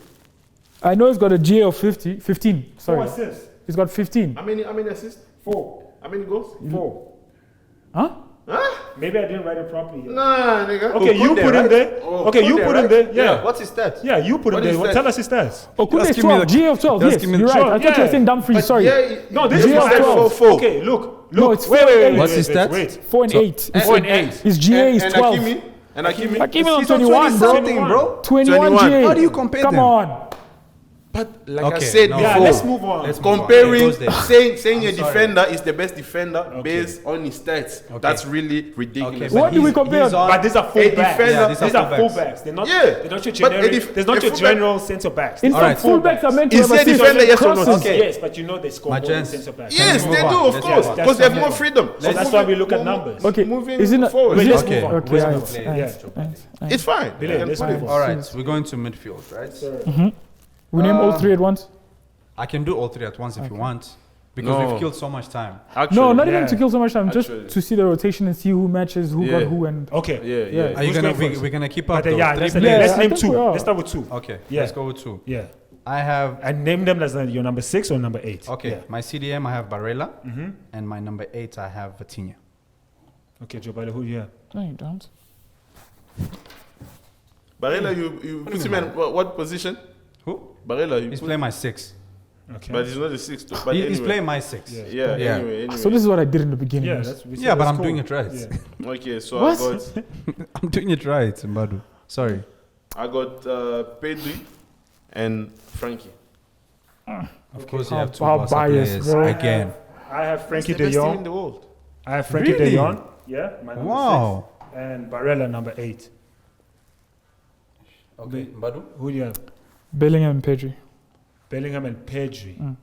I know he's got a GA of 15. 4 Sorry, assists. he's got 15. How many assists? 4. How many goals? 4. Huh? Maybe I didn't write it properly. Here. Nah, nigga. Okay, you Kunde, put him right? there. Oh, Okay, you Kunde, put him right? there. Yeah. What's his stat? Yeah, you put him What there. is that? Tell us his stats. Oh, Kunde Just is give me 12. the- GA of 12. just Yes, give me the you're right. I thought you Yeah. were saying Dumfries. Sorry. No, this GA is of my 12. 4. Okay, look. No, it's wait, 4 wait, and wait, 8. What's his wait, stats? wait. 4 and 8. 4 and 8. His GA is and 12. Hakimi? And Hakimi? Hakimi on He's on 21, bro. something, bro. 21 21. GA. How do you compare Come them? on. But like I Okay, said no. Yeah, before, let's move on. Let's move on. It comparing, goes there. saying a I'm sorry. defender is the best defender based on his stats, that's really ridiculous. Okay, What but do we he's- compare? he's on- But these are full A backs. defender- Yeah, these these are are full fullbacks. backs. They're not. Yeah, They're not your but a generic. def- There's not a your fullback- general centre backs. In These fact, are fullbacks are meant to Is have he a assists. defender, yes or no? Crosses. Okay. Yes, but you know they score My more than gents. centre backs. Yes, Let's they move do, on. of Let's course, move on. because they have That's more freedom. So that's why we look at numbers. Okay, Moving is it not? forward. Wait, let's Okay. move on. Okay, Let's alright, move on. alright, Yeah. It's fine. Billy, They let's can move put on. All right, we're going to midfield, right? We name all three at once? I can do all three at once if you want, because No. we've killed so much time. Actually, No, not even yeah. to kill so much time, Actually. just to see the rotation and see who matches, who got Yeah. who, and Okay. Yeah, Yeah. Are you Who's gonna? going first? We're gonna keep up But those yeah, three let's, players. Yeah, let's I name think 2. we are. Let's start with 2. Okay, Yeah. let's go with 2. Yeah. I have. And name them as your number 6 or number 8. Okay, Yeah. my CDM I have Barella, and my number 8 I have Vitinha. Okay, Joe Biden, who do you have? no, you don't. Barella, you put him in what position? Who? Barella, you He's put, playing my 6. Okay. but he's not the sixth. But He's anyway. playing my 6. Yeah. Yeah, Yeah. anyway. So this is what I did in the beginning. Yeah, yes. Yeah, but I'm doing it right. Yeah. Okay, so What? I'm doing it right, Mbadu. Sorry. I got Pedri and Frankie. Of course, you How- have 2 how Barca biased, players bro. again. I have Frankie It's de the best team in Jong. the world. I have Frankie Really? de Jong. Yeah, my number Wow. 6. And Barella, number 8. Okay, Mbadu. Who do you have? Bellingham and Pedri. Bellingham and Pedri.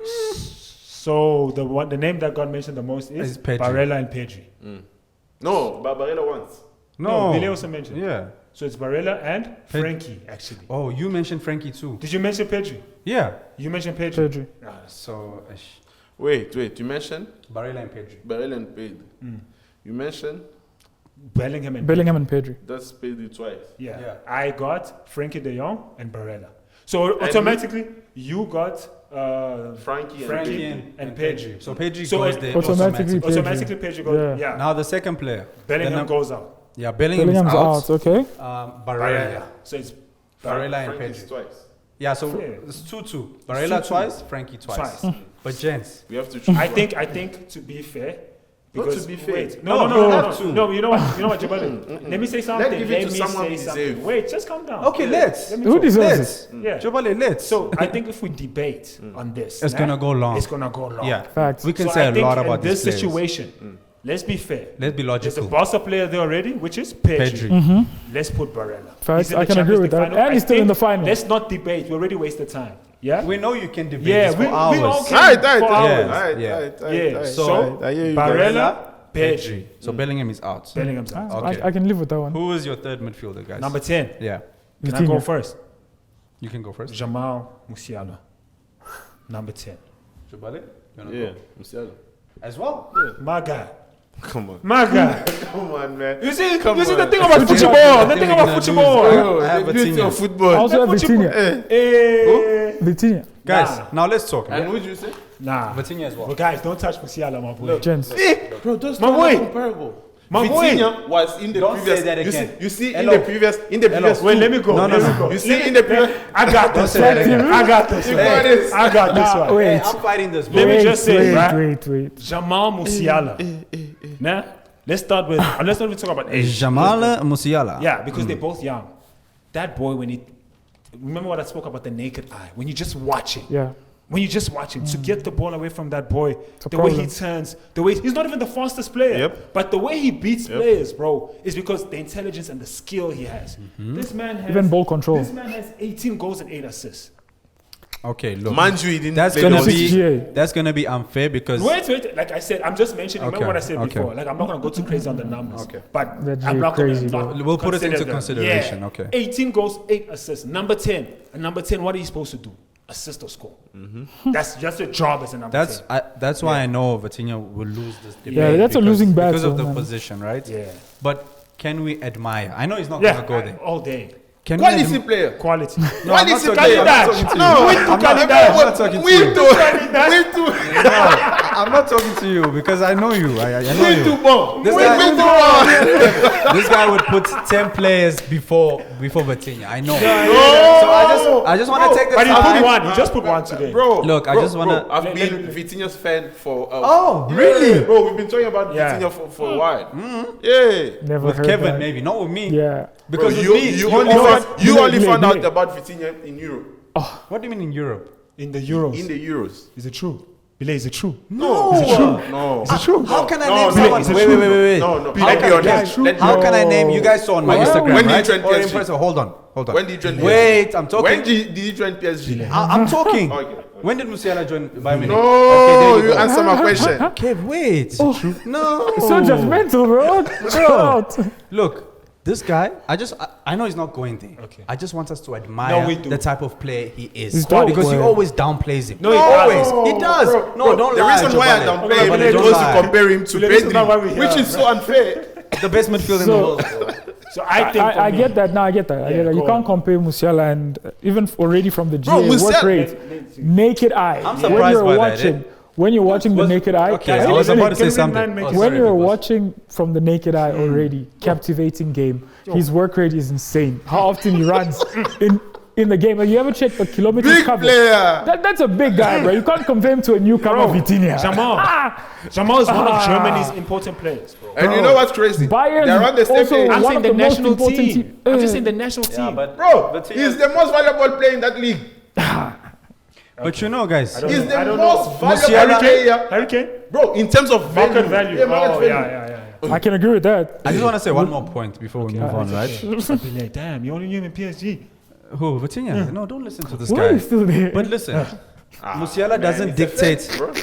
So the name that got mentioned the most is Is Pedri. Barella and Pedri. No, but Barella once. No. Billy also mentioned. Yeah. So it's Barella and Frankie, actually. Oh, you mentioned Frankie too. Did you mention Pedri? Yeah. You mentioned Pedri. Pedri. So, Wait. You mentioned Barella and Pedri. Barella and Pedri. You mentioned Bellingham and Bellingham and Pedri. that's Pedri twice. Yeah. Yeah. I got Frankie de Jong and Barella. So automatically, you got Frankie and Frankie Pedri. and Pedri. So Pedri So goes it- there Automatically automatically. Automatically, Pedri goes. Yeah. Yeah. Now the second player. Bellingham Then, goes out. Yeah, Bellingham Bellingham's is out. Okay. Barella. So it's Barella and Frankie's Pedri. twice. Yeah, so Yeah. it's 2-2. Barella 2-2. twice, Frankie twice. twice. But gents, We have to choose. I think to be fair, Because to be fair. wait, No, no, you no, have no, to. no. You know what, Jabali? Let me say something. give it Let to me someone say who something. deserve. Wait, just calm down. Okay, let's. Let me Who talk. deserves Let's. it? Yeah. Jabali, let's. So I think if we debate on this, It's gonna go long. It's gonna go long. Yeah. Facts. We can So say I a think lot in about this these players. situation. Let's be fair. Let's be There's a logical. Barca player there already, which is Pedri. Pedri. Let's put Barella. Facts, He's in I the can agree Champions with League that. final. And he's I still in think the final. Let's not debate. We already wasted time. Yeah. We know you can debate Yeah, this for we hours. all can. Alright, For hours. Yeah. So I hear you. Barella, Pedri, So Bellingham is out. Bellingham's out. Okay. I can live with that one. Who is your third midfielder, guys? Number 10. Yeah. Can I go Vitinha. first? You can go first. Jamal Musiala. Number 10. Jabali? You wanna Yeah, go? Musiala. As well? My guy. Come on. My guy. Come on, man. You see Come the on. thing about I think football. we're The thing gonna about lose. football. Bro, I have the beauty Vitinha. of football. I also have Vitinha. Eh. Vitinha. Guys, Nah. now let's talk. And who did you say? Nah. Vitinha as well. But guys, don't touch Musiala, my boy. Gents. Bro, those My two are boy. not comparable. My boy. Vitinha was in the Don't previous. say that you see, again. you see in Hello. the previous. Wait, two. let me go. No, no, let me no. go. You see in the previous. I got this say that again. one. I got this You one. got this. I got this Nah, one. wait. I'm fighting this. Let me Wait, just say, wait, right? wait. Jamal Musiala. Nah, let's start with. Let's not even talk about age. Jamal Musiala. Yeah, because they're both young. That boy, when he remember what I spoke about the naked eye. When you just watch it, Yeah. when you just watch him to get the ball away from that boy, a the way he problem. turns, the way he's not even the fastest player, Yep. but the way he beats players, bro, is because the intelligence and the skill he has. This man has Even ball control. This man has 18 goals and 8 assists. Okay, look. Mind you, he didn't That's play gonna the- be 6GA. that's gonna be unfair because Wait. Like I said, I'm just mentioning. Okay, Remember what I said okay. before. Like I'm not gonna go too crazy on the numbers. Okay. But That's I'm not crazy, gonna. bro. We'll put it consider into them. consideration, Yeah. okay. 18 goals, 8 assists. Number 10. And number 10, what are you supposed to do? Assist or score. That's your job as a number 10. that's why I know Vitinha will lose this debate. Yeah, that's a because- losing battle, because of the man. position, right? Yeah. But can we admire? I know he's not Yeah. gonna go there. All day. Can Quality we player. Quality. No, I'm not Quality talking- player. I'm not talking to you. No, I'm not talking to you. We too. I'm not talking to you because I know you. I know We too you. bon. This We guy- too bon. This guy would put 10 players before Vitinha. I know. No. So I just want to take the But he put time. one. He just put one today. Bro, Look, I just wanna- I've been Vitinha's fan for. Oh, really? Bro, we've been talking about Yeah. Vitinha for a while. Yeah. Never With heard Kevin, that. maybe not with me. Yeah. Because Bro, with me, you you only know found, what? you only Delay, found out delay. about Vitinha in Europe. What do you mean in Europe? In the Euros. In the Euros. Is it true? Billy, is it true? No. No. Is it true? How can I No, name no, someone? is it Wait, true? wait. No, no. How Let's be can- honest. Let's be How can I honest. name? You guys saw on my Well, Instagram, when did right? you join Or in PSG? person. Hold on. When did you join Wait, I'm talking. When did you join PSG? I'm talking. Okay. When did Musiala join Bayern Munich? No, Okay, there you go. answer my question. Okay, wait. No. So judgmental, bro. Chill out. Look, this guy, I know he's not going there. Okay. I just want us to admire No, we do. the type of player he is. He's dope, Because he boy. always downplays him. No, he always. doesn't. He does. Bro, No, bro, don't the lie. reason why I Jabale. downplay Okay, him but is don't because lie. you compare him to This is not why we're Pedri, which here. is so unfair. The best midfielder in the So- world. So I think for I me- get that. No, I get that. I get that. You go can't on. compare Musiala and even already from the GA Bro, work Musiala- rate, naked eye. I'm when surprised you're by that, watching, when you're watching the Was- naked eye, Okay, Can I we was make- about to can say we make something. man make Oh, it- when sorry, you're Nicholas. watching from the naked eye already, captivating game, his work rate is insane. How often he runs in the game. Have you ever checked the kilometers Big covered? player. That's a big guy, bro. You can't compare him to a newcomer, Vitinha. Jamal. Jamal is one of Germany's important players, bro. And you know what's crazy? Bayern They're around the same also age. I'm one saying of the the most national important team. team. I'm just saying the national team. Bro, he's the most valuable player in that league. But you know, guys, don't He's know. I the don't most know. valuable Musiala- player. Hurricane? Bro, in terms of Market value. Yeah, market Oh, value. yeah. I can agree with that. I just want to say one more point before we move on, right? I'd be like, damn, you only knew him in PSG. Who? Vitinha? No, don't listen to this Why are guy. you still there? But listen, Musiala doesn't dictate.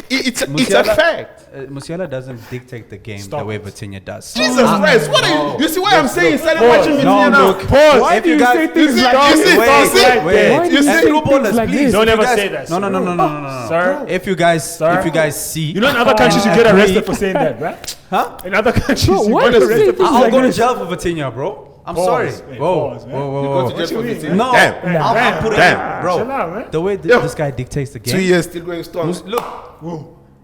It's a Musiala- fact. Musiala doesn't dictate the game Stop the way it. Vitinha does. Jesus Christ, what are you see what I'm saying? Started watching No, Vitinha now. look. Why If do you you guys- say things you like see- this? you see- Wait, you see- Why wait. do you And say true things ballers, like please. this? Don't If ever you guys- say that, No, no, sir. no, no, no, no, no. Sir? If you guys, Sir? if you guys see, You know, in other countries, you get arrested for saying that, right? huh? In other countries, Bro, you why get do you say arrested for things I'll like go to this? jail for Vitinha, bro. I'm Pause. sorry. Hey, Whoa, pause, man. whoa, whoa, Go whoa. to jail for you mean, Vitinha. No, Damn. I'm putting Damn. bro. Chill out, man. The way Yo. this guy dictates the game. 2 years still going strong. Look,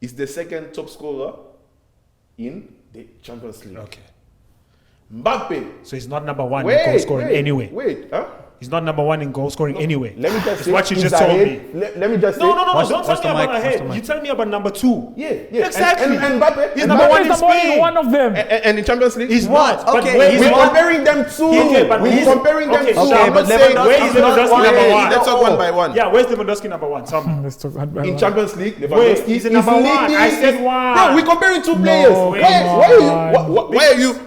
is the second top scorer in the Champions League. Okay. Mbappe. So he's not number one in goal scoring anyway. Wait, huh? He's not number one in goal scoring anyway. Let me just It's say what you he's just told ahead. me. Let me just say. No, What's don't the tell me mic? about What's the ahead. mic? You tell me about number 2. Yeah. Exactly. And Mbappe. He's and number Mbappe one is in number one in Spain. one of them. And in Champions League, He's not. But Okay, where he's we're is not- comparing them two. Okay, but We're he's- comparing them okay, two. okay, I'm but not saying Lewandowski Where is Lewandowski number one? Let's talk one by one. Yeah, where's Lewandowski number 1? Tell me. Let's talk about In Champions League, Wait, Lewandowski he's is number one. leading. I said one. Bro, we're comparing two players. why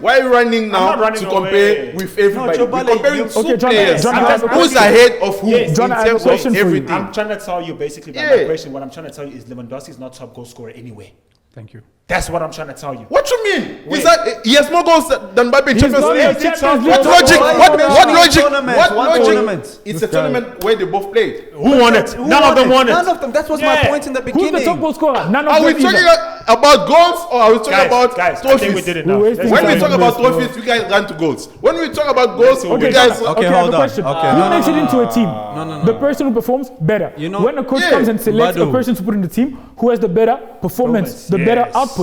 Why are you running now not running to compare away. with everybody? No, we're Jobale, comparing you- two Okay, John, players. John, I have a Who's question. ahead of who Yes. in John, I have a terms question of for you. everything? I'm trying to tell you basically by Yeah. my question. What I'm trying to tell you is Lewandowski is not top goal scorer anyway. Thank you. That's what I'm trying to tell you. What you mean? Wait. Is that he has more goals than Mbappe in He's Champions not League? in the Champions League. What logic? Why What not? logic? Tournament, What one logic? tournament. It's a tournament where they both played. Who won it? None of them won it. None of them. That was Yeah. my point in the Who's beginning. the top goal scorer? None of Are we them talking either. about goals or are we talking about guys, I trophies? think we did it now. We're wasting When we time talk on about this, bro. trophies, you guys run to goals. When we talk about goals, Okay, you guys. Okay, I have hold a on. question. Okay, You no, makes it into a team. No. The person who performs better. You know- when a coach Yeah. comes and selects a Badu. person to put in the team who has the better performance, the better Yes. output.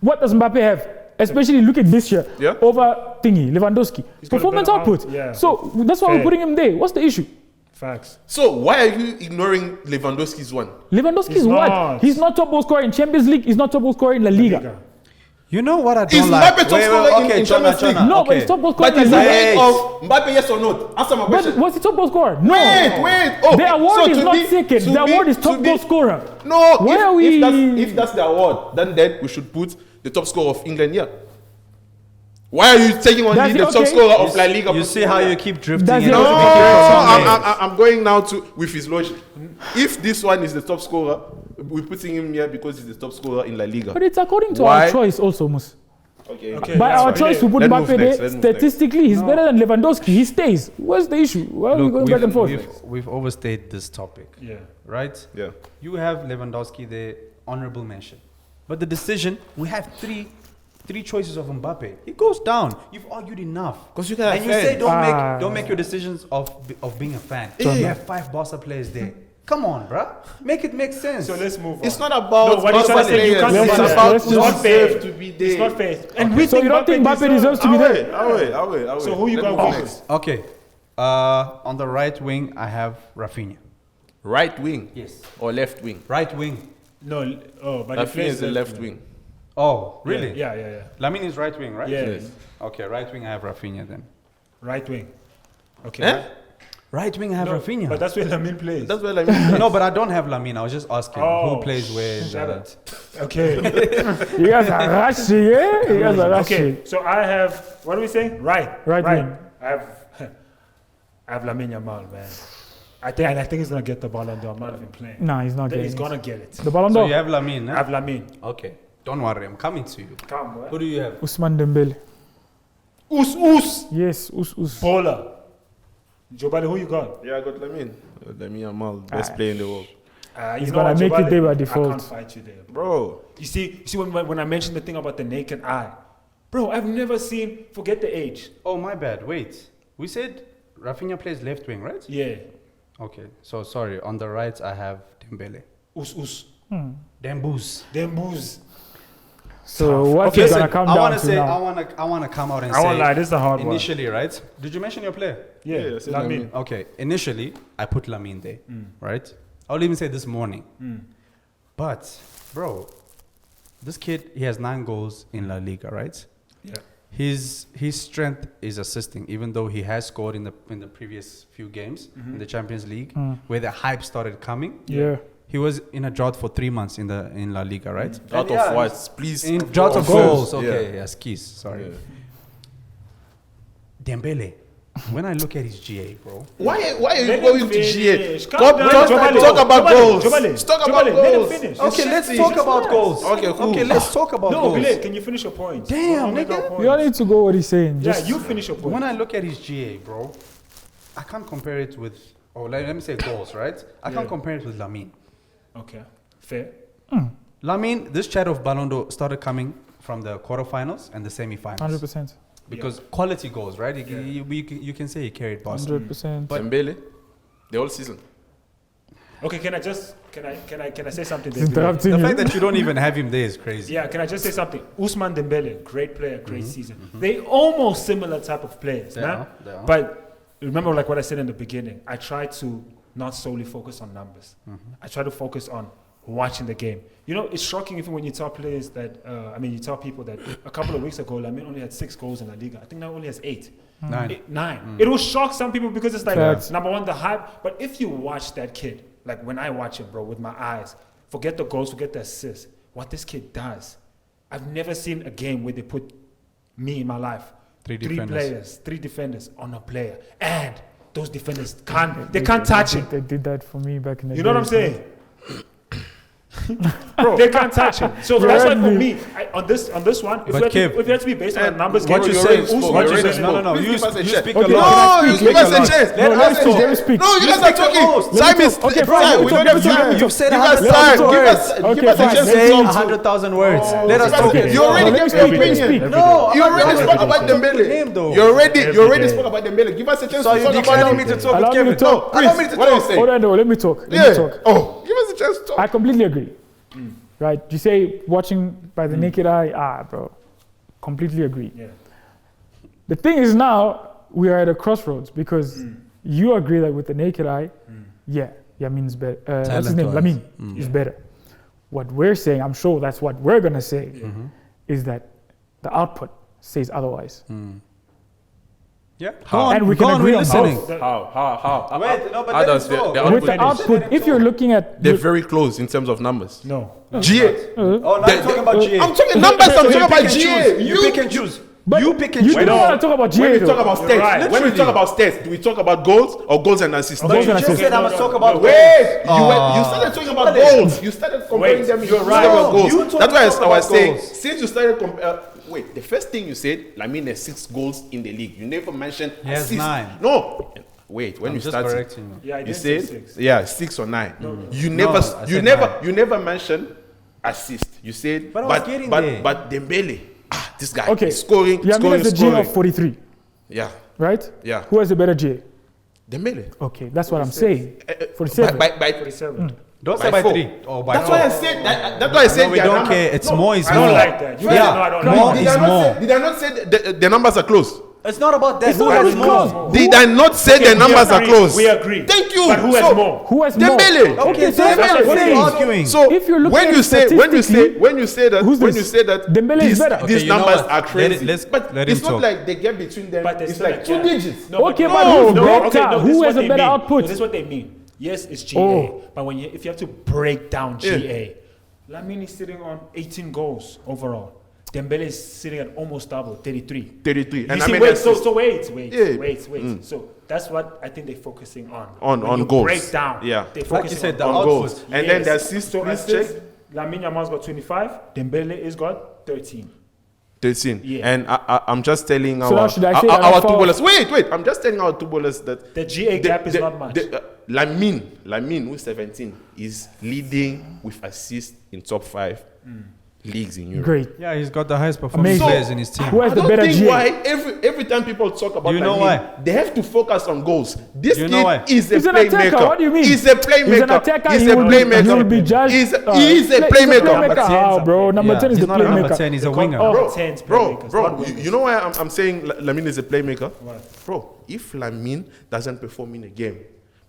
What does Mbappe have? Especially look at this year Yeah. over thingy Lewandowski. got a Performance better output. yeah. So that's why we're Fair. putting him there. What's the issue? Facts. So why are you ignoring Lewandowski's one? Lewandowski He's is what? not. He's not top goal scorer in Champions League. He's not top goal scorer in La Liga. You know what I don't Is like? Mbappe top scorer in Champions League? No, but okay. he's top goal scorer But in is La he Liga. ahead Wait. of Mbappe? Yes or no? Answer my But question. was he top goal scorer? No. Wait. Oh, The award so is to not be- second. to The be- award is to top be- goal scorer. No, Where are we- if that's the award, then we should put the top scorer of England here. Why are you taking only That's the it, top okay. scorer of La Liga? You see how you keep drifting That's in it. No, No, I'm going now to with his logic. If this one is the top scorer, we're putting him here because he's the top scorer in La Liga. But it's according to Why? our choice also, Mus. Okay. Okay. By that's our fine. choice, we put Let's Mbappe move next, there. let's move next. Statistically, he's better than Lewandowski. He stays. What's the issue? Why are we Look, going back and forth? we've overstayed this topic, Yeah. right? Yeah. You have Lewandowski there, honorable mention. But the decision, we have three choices of Mbappe. He goes down. You've argued enough. 'Cause you can have and you say fans. don't make your decisions of being a fan. Yeah. You have 5 Barca players there. Come on, bruh. Make it make sense. So let's move on. It's not about No, what he's trying to say, you players. can't Let's It's just- about let's who just- It's not fair. deserves to be there. It's not fair. And we So you don't think Mbappe deserves to be there? I'll wait. So who you Let's got move with? next. Okay. On the right wing, I have Rafinha. Right wing Yes. or left wing? Right wing. No, but Rafinha is the left wing. Oh, really? Yeah. Lamine is right wing, right? Yeah. Yes. Okay, right wing, I have Rafinha then. Right wing. Okay. Eh? Right wing, I have No, Rafinha. But that's where Lamine plays. That's what I mean. No, but I don't have Lamine. I was just asking Oh, who plays where. in Shut the- it. Okay. You guys are rushing, yeah? You guys are rushing. Okay. So I have. What are we saying? Right. Right wing. I have Lamine Yamal, man. I think he's gonna get the Ballon d'Or. I'm not even playing. Nah, he's not getting He's it. gonna get it. The Ballon So d'Or. you have Lamine, I eh? have Lamine. Okay. Don't worry, I'm coming to you. Come, boy. Who do you have? Usman Dembele. Us. Yes, Bowler. Jobali, who you got? Yeah, I got Lamine. Lamine Yamal, best player in the world. He's You know gonna what, make it Jobali? there by I default. can't fight you there. Bro, You see when I mentioned the thing about the naked eye, bro, I've never seen. Forget the age. Oh, my bad. Wait. We said Rafinha plays left wing, right? Yeah. Okay. So sorry. On the right, I have Dembele. Us. Dembus. Them booze. So what's Okay, it listen, gonna come I down want to to say, now? I want to come out and I say. won't lie, this is a hard one. Initially, right? Did you mention your player? Yeah, Yeah, I said Lamine. Lamine. Okay. Initially, I put Lamine there, right? I'll even say this morning. But, bro, this kid, he has 9 goals in La Liga, right? Yeah. His strength is assisting, even though he has scored in the previous few games in the Champions League, where the hype started coming. Yeah. He was in a drought for 3 months in La Liga, right? out of what? Please. In drought of goals. goals. Okay, Yeah. yes, keys. Sorry. Yeah. Dembele. When I look at his GA, bro. Why are you Let going him to GA? finish. Calm Talk down, talk about Jobali. goals. Jobali. Let's talk Jobali, about let him goals. finish. Okay, Just let's say- talk just about relax. goals. Okay, cool. Okay, let's talk about No, goals. Bilal, can you finish your point? Damn, Make our nigga. point. You don't need to go what he's saying. Yeah, Just you finish your point. When I look at his GA, bro, I can't compare it with. Oh, let me say goals, right? I can't Yeah. compare it with Lamine. Okay, fair. Lamine, this chat of Ballon d'Or started coming from the quarterfinals and the semi-finals 100%. because quality goals, right? You can say he carried Barca. 100%. Dembele, the whole season. Okay, can I say something? He's interrupting The you. fact that you don't even have him there is crazy. Yeah, can I just say something? Ousmane Dembele, great player, great season. They almost similar type of players, They man. are, they are. But remember, like what I said in the beginning, I try to not solely focus on numbers. I try to focus on watching the game. You know, it's shocking even when you tell players that. You tell people that a couple of weeks ago, Lamine only had 6 goals in La Liga. I think now only has 8. 9. 9. It will shock some people because it's like Facts. number one, the hype. But if you watch that kid, like when I watch him, bro, with my eyes, forget the goals, forget the assists. What this kid does, I've never seen a game where they put me in my life, 3 3 defenders. players, 3 defenders on a player, and those defenders can't touch him. They did that for me back in the day. You know what I'm saying? Bro, they can't touch him. So that's why for me, on this one, if But we Kev, have to be based on numbers, what game, you already say? spoke. What you already say? No, no, no. spoke. You Please give us a you chance. speak a Okay, lot. no, You you speak give a us a lot. chance. Let No, us let me talk. speak. No, you guys are talking. Let me Time is. talk. Okay, Time. fine, We we don't talk- have time. You've said Give us 100,000 time. Give words. us. Okay, Give us a fine. chance Saying to talk. 100,000 words. Let us Give us talk. a- Okay. You already Let me gave speak, your let me opinion. speak. No, You already spoke about Him, Dembele. though. You already day. spoke about Dembele. Give us a chance So to you talk about declining me him. to talk Allow with me to Kevin? talk. Allow me to What are you talk. saying? Hold on, no, let me talk. Let me Yeah. talk. Oh, give us a chance to talk. I completely agree. Right? You say watching by the naked eye, bro. Completely agree. Yeah. The thing is now we are at a crossroads because you agree that with the naked eye, Yamin's better. What's his name? Talent-wise. Lamine is better. What we're saying, I'm sure that's what we're gonna say, is that the output says otherwise. Yeah. And we can agree on listening. both. How? Wait, no, but How let does us the talk. output With the finish? output, if you're looking at They're very close in terms of numbers. No. GA. Oh, now you're talking about GA. I'm talking numbers. I'm talking about GA. You pick and choose. but You pick and you choose. don't want to talk about When GA we though. talk about You're stats, right. when we Literally. talk about stats, do we talk about goals or goals and assists? Goals You and just assists. said I must talk about Wait, goals. you started talking about goals. You started comparing Wait, them. you're You right. started about No, goals. you told That's me why to talk I was about saying. goals. Since you started wait, the first thing you said, Lamine has 6 goals in the league. You never mentioned He has assists. 9. No. Wait, when I'm you just started, correcting you. Yeah, I you did say said 6. 6 or 9. You No, never, I you said never, 9. you never mentioned assist. You said, But I was getting there. but Dembele, this guy Okay. is scoring, Yamin scoring, has a GA scoring. of 43, Yeah, right? yeah. Who has a better GA? Dembele. Okay, that's what I'm saying. By 47. 47. Don't say By by 4. 3 or by That's 4. why I said that. That's why I said No, we their don't number- care. It's No, more is I more. don't like that. You guys know I don't Yeah, like more that. is Did I not more. say, did I not say the numbers are close? It's not about that. It's Who not has about more? close. Did I not say Okay, the we numbers are agree. close? We agree. Thank you. But who has So, more? Who has more? Dembele. Okay, so that's what I'm What are you saying. arguing? So If you're looking when at you say statistically, when you say that who's when this? you say that Dembele is these, better. Okay, these you know numbers what? are Let crazy, it- let's- but let him it's not talk. like the gap between them. But It's still like 2 gap. digits. No, Okay, but but no, who's no, better? okay, no, this Who is has what a they better mean. output? No, this is what they mean. Yes, it's GA, Oh. but if you have to break down GA, Lamine is sitting on 18 goals overall. Dembele is sitting at almost double, 33. 33. You And I see, mean, wait, that's wait. Yeah. So that's what I think they're focusing on. On When you goals. break down. Yeah. They're Like you focusing said, the on on output. goals. And then the assist, So please assists, check. Lamine Yamal's got 25. Dembele is got 13. 13. Yeah. And I'm just telling So now our should I say our that two for- bowlers. Wait. I'm just telling our two bowlers that The GA gap is not much. Lamine, who's 17, is leading with assists in top 5 leagues in Europe. Great. Yeah, he's got the highest performing Amazing. players in his team. Who has I the don't better think GA? why every time people talk about You know Lamine, why? they have to focus on goals. This You kid know why? is a He's an playmaker. attacker. What do you mean? He's a playmaker. He's an attacker. He's He a will playmaker. He will be judged. He's a He's a playmaker. playmaker. Number How, 10's bro? a Number Yeah, 10 is he's the not a number playmaker. 10, he's a winger. Oh, Bro, 10's bro, playmakers, bro, not you, wingers. you know why I'm saying Lamine is a playmaker? What? Bro, if Lamine doesn't perform in a game,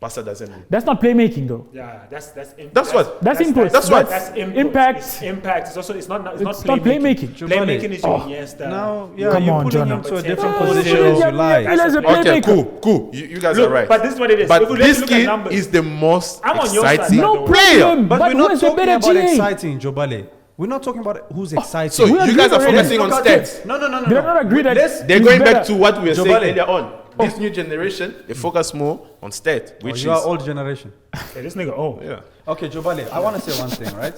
Barca doesn't win. That's not playmaking though. Yeah, that's That's what? That's input. That's what? That's input. Impact. It's impact. It's also it's not It's not playmaking. Playmaking is your Oh, Iniesta. Now, yeah, Come you're on, putting Jonah. him to a Number different 10. position Oh, as you like. Yamin's a Okay, playmaker. cool. You guys Look, are right. but this is what it is. But If we let's this look at kid numbers. is the most I'm on your side, exciting no player. problem. But, But we're who not has a talking better about GA? exciting, Jobale. We're not talking about who's exciting. So We you agree guys are already. focusing on Look at stats. it. No. Did I not agree that Let's- They're he's going better? back to what we were saying Jobale. earlier on. This new generation, they focus more on stat, which you are is old generation. Hey, this nigga, oh. yeah. Okay, Jobale, I want to say one thing, right?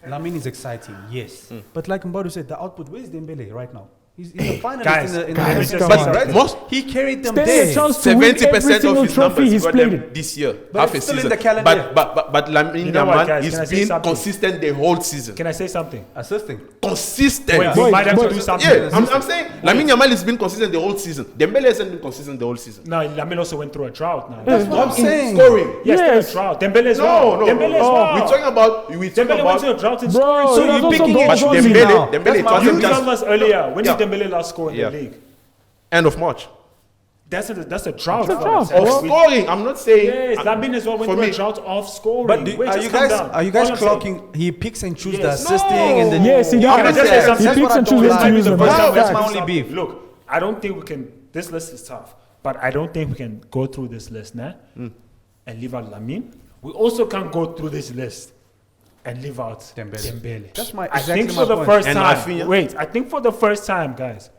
Lamine is exciting, yes. But like Mbadu said, the output, where is Dembele right now? He's a finalist Guys, in the guys, Champions come League, on. right? Most- He carried them Standing a there. chance to win 70% every of single his trophy numbers he's got played them in. this year, But half a it's still in season. the calendar year. But Lamine You know what, Yamal guys, is can I say being something? consistent the whole season. Can I say something? Assisting. Consistent. Wait, Boy, we might have boy. to do something. Yeah, I'm saying Lamine Yamal has been consistent the whole season. Dembele hasn't been consistent the whole season. No, Lamine also went through a drought now. That's what I'm saying. Scoring. Yes, Yes. still a drought. Dembele as No, well. no, Dembele no. as well. We're talking about. Dembele went to a drought in Bro, scoring. so So that's you're also picking goals his only. Dembele Dembele, now. That's it my wasn't You just- told us earlier, when Yeah. did Dembele last score in Yeah. the league? End of March. That's a drought. It's a for drought, us. bro. Of scoring, I'm not saying. Yes, Lamine as well went for through a me- drought of scoring. But Wait, are just you calm guys down. clocking? All I'm saying- He picks and chooses the Yes. assisting and the. Yes, he Can I does. just say something? He That's picks what I and don't chooses like. to use them. That's That's my facts. only beef. Look, I don't think we can. This list is tough, but I don't think we can go through this list now and leave out Lamine. We also can't go through this list and leave out Dembele. That's my I think exactly for my the point. first And time. Rafinha? Wait, I think for the first time, guys,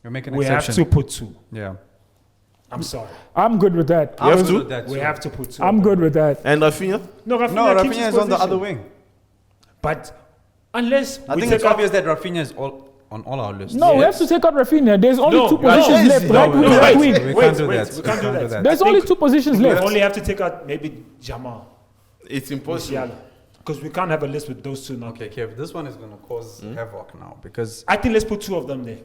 You're making an we have exception. to put two. Yeah. I'm sorry, I'm good with that. You have I'm to? good with that we too. have to put two. I'm good with that. And Rafinha? No, Rafinha, No, keeps Rafinha his is on the position. other wing. But unless I we think take it's out- obvious that Rafinha is on all our lists. No, we have to take out Rafinha. There's only No, two no, positions no, left. no, Right wing, no, right wait, wing. we Wait, can't do wait, that. we can't do that. There's I only think two positions we left. only have to take out maybe Jamal, It's impossible. Musiala, because we can't have a list with those two now. Okay, Kev, this one is going to cause havoc now because I think let's put two of them there.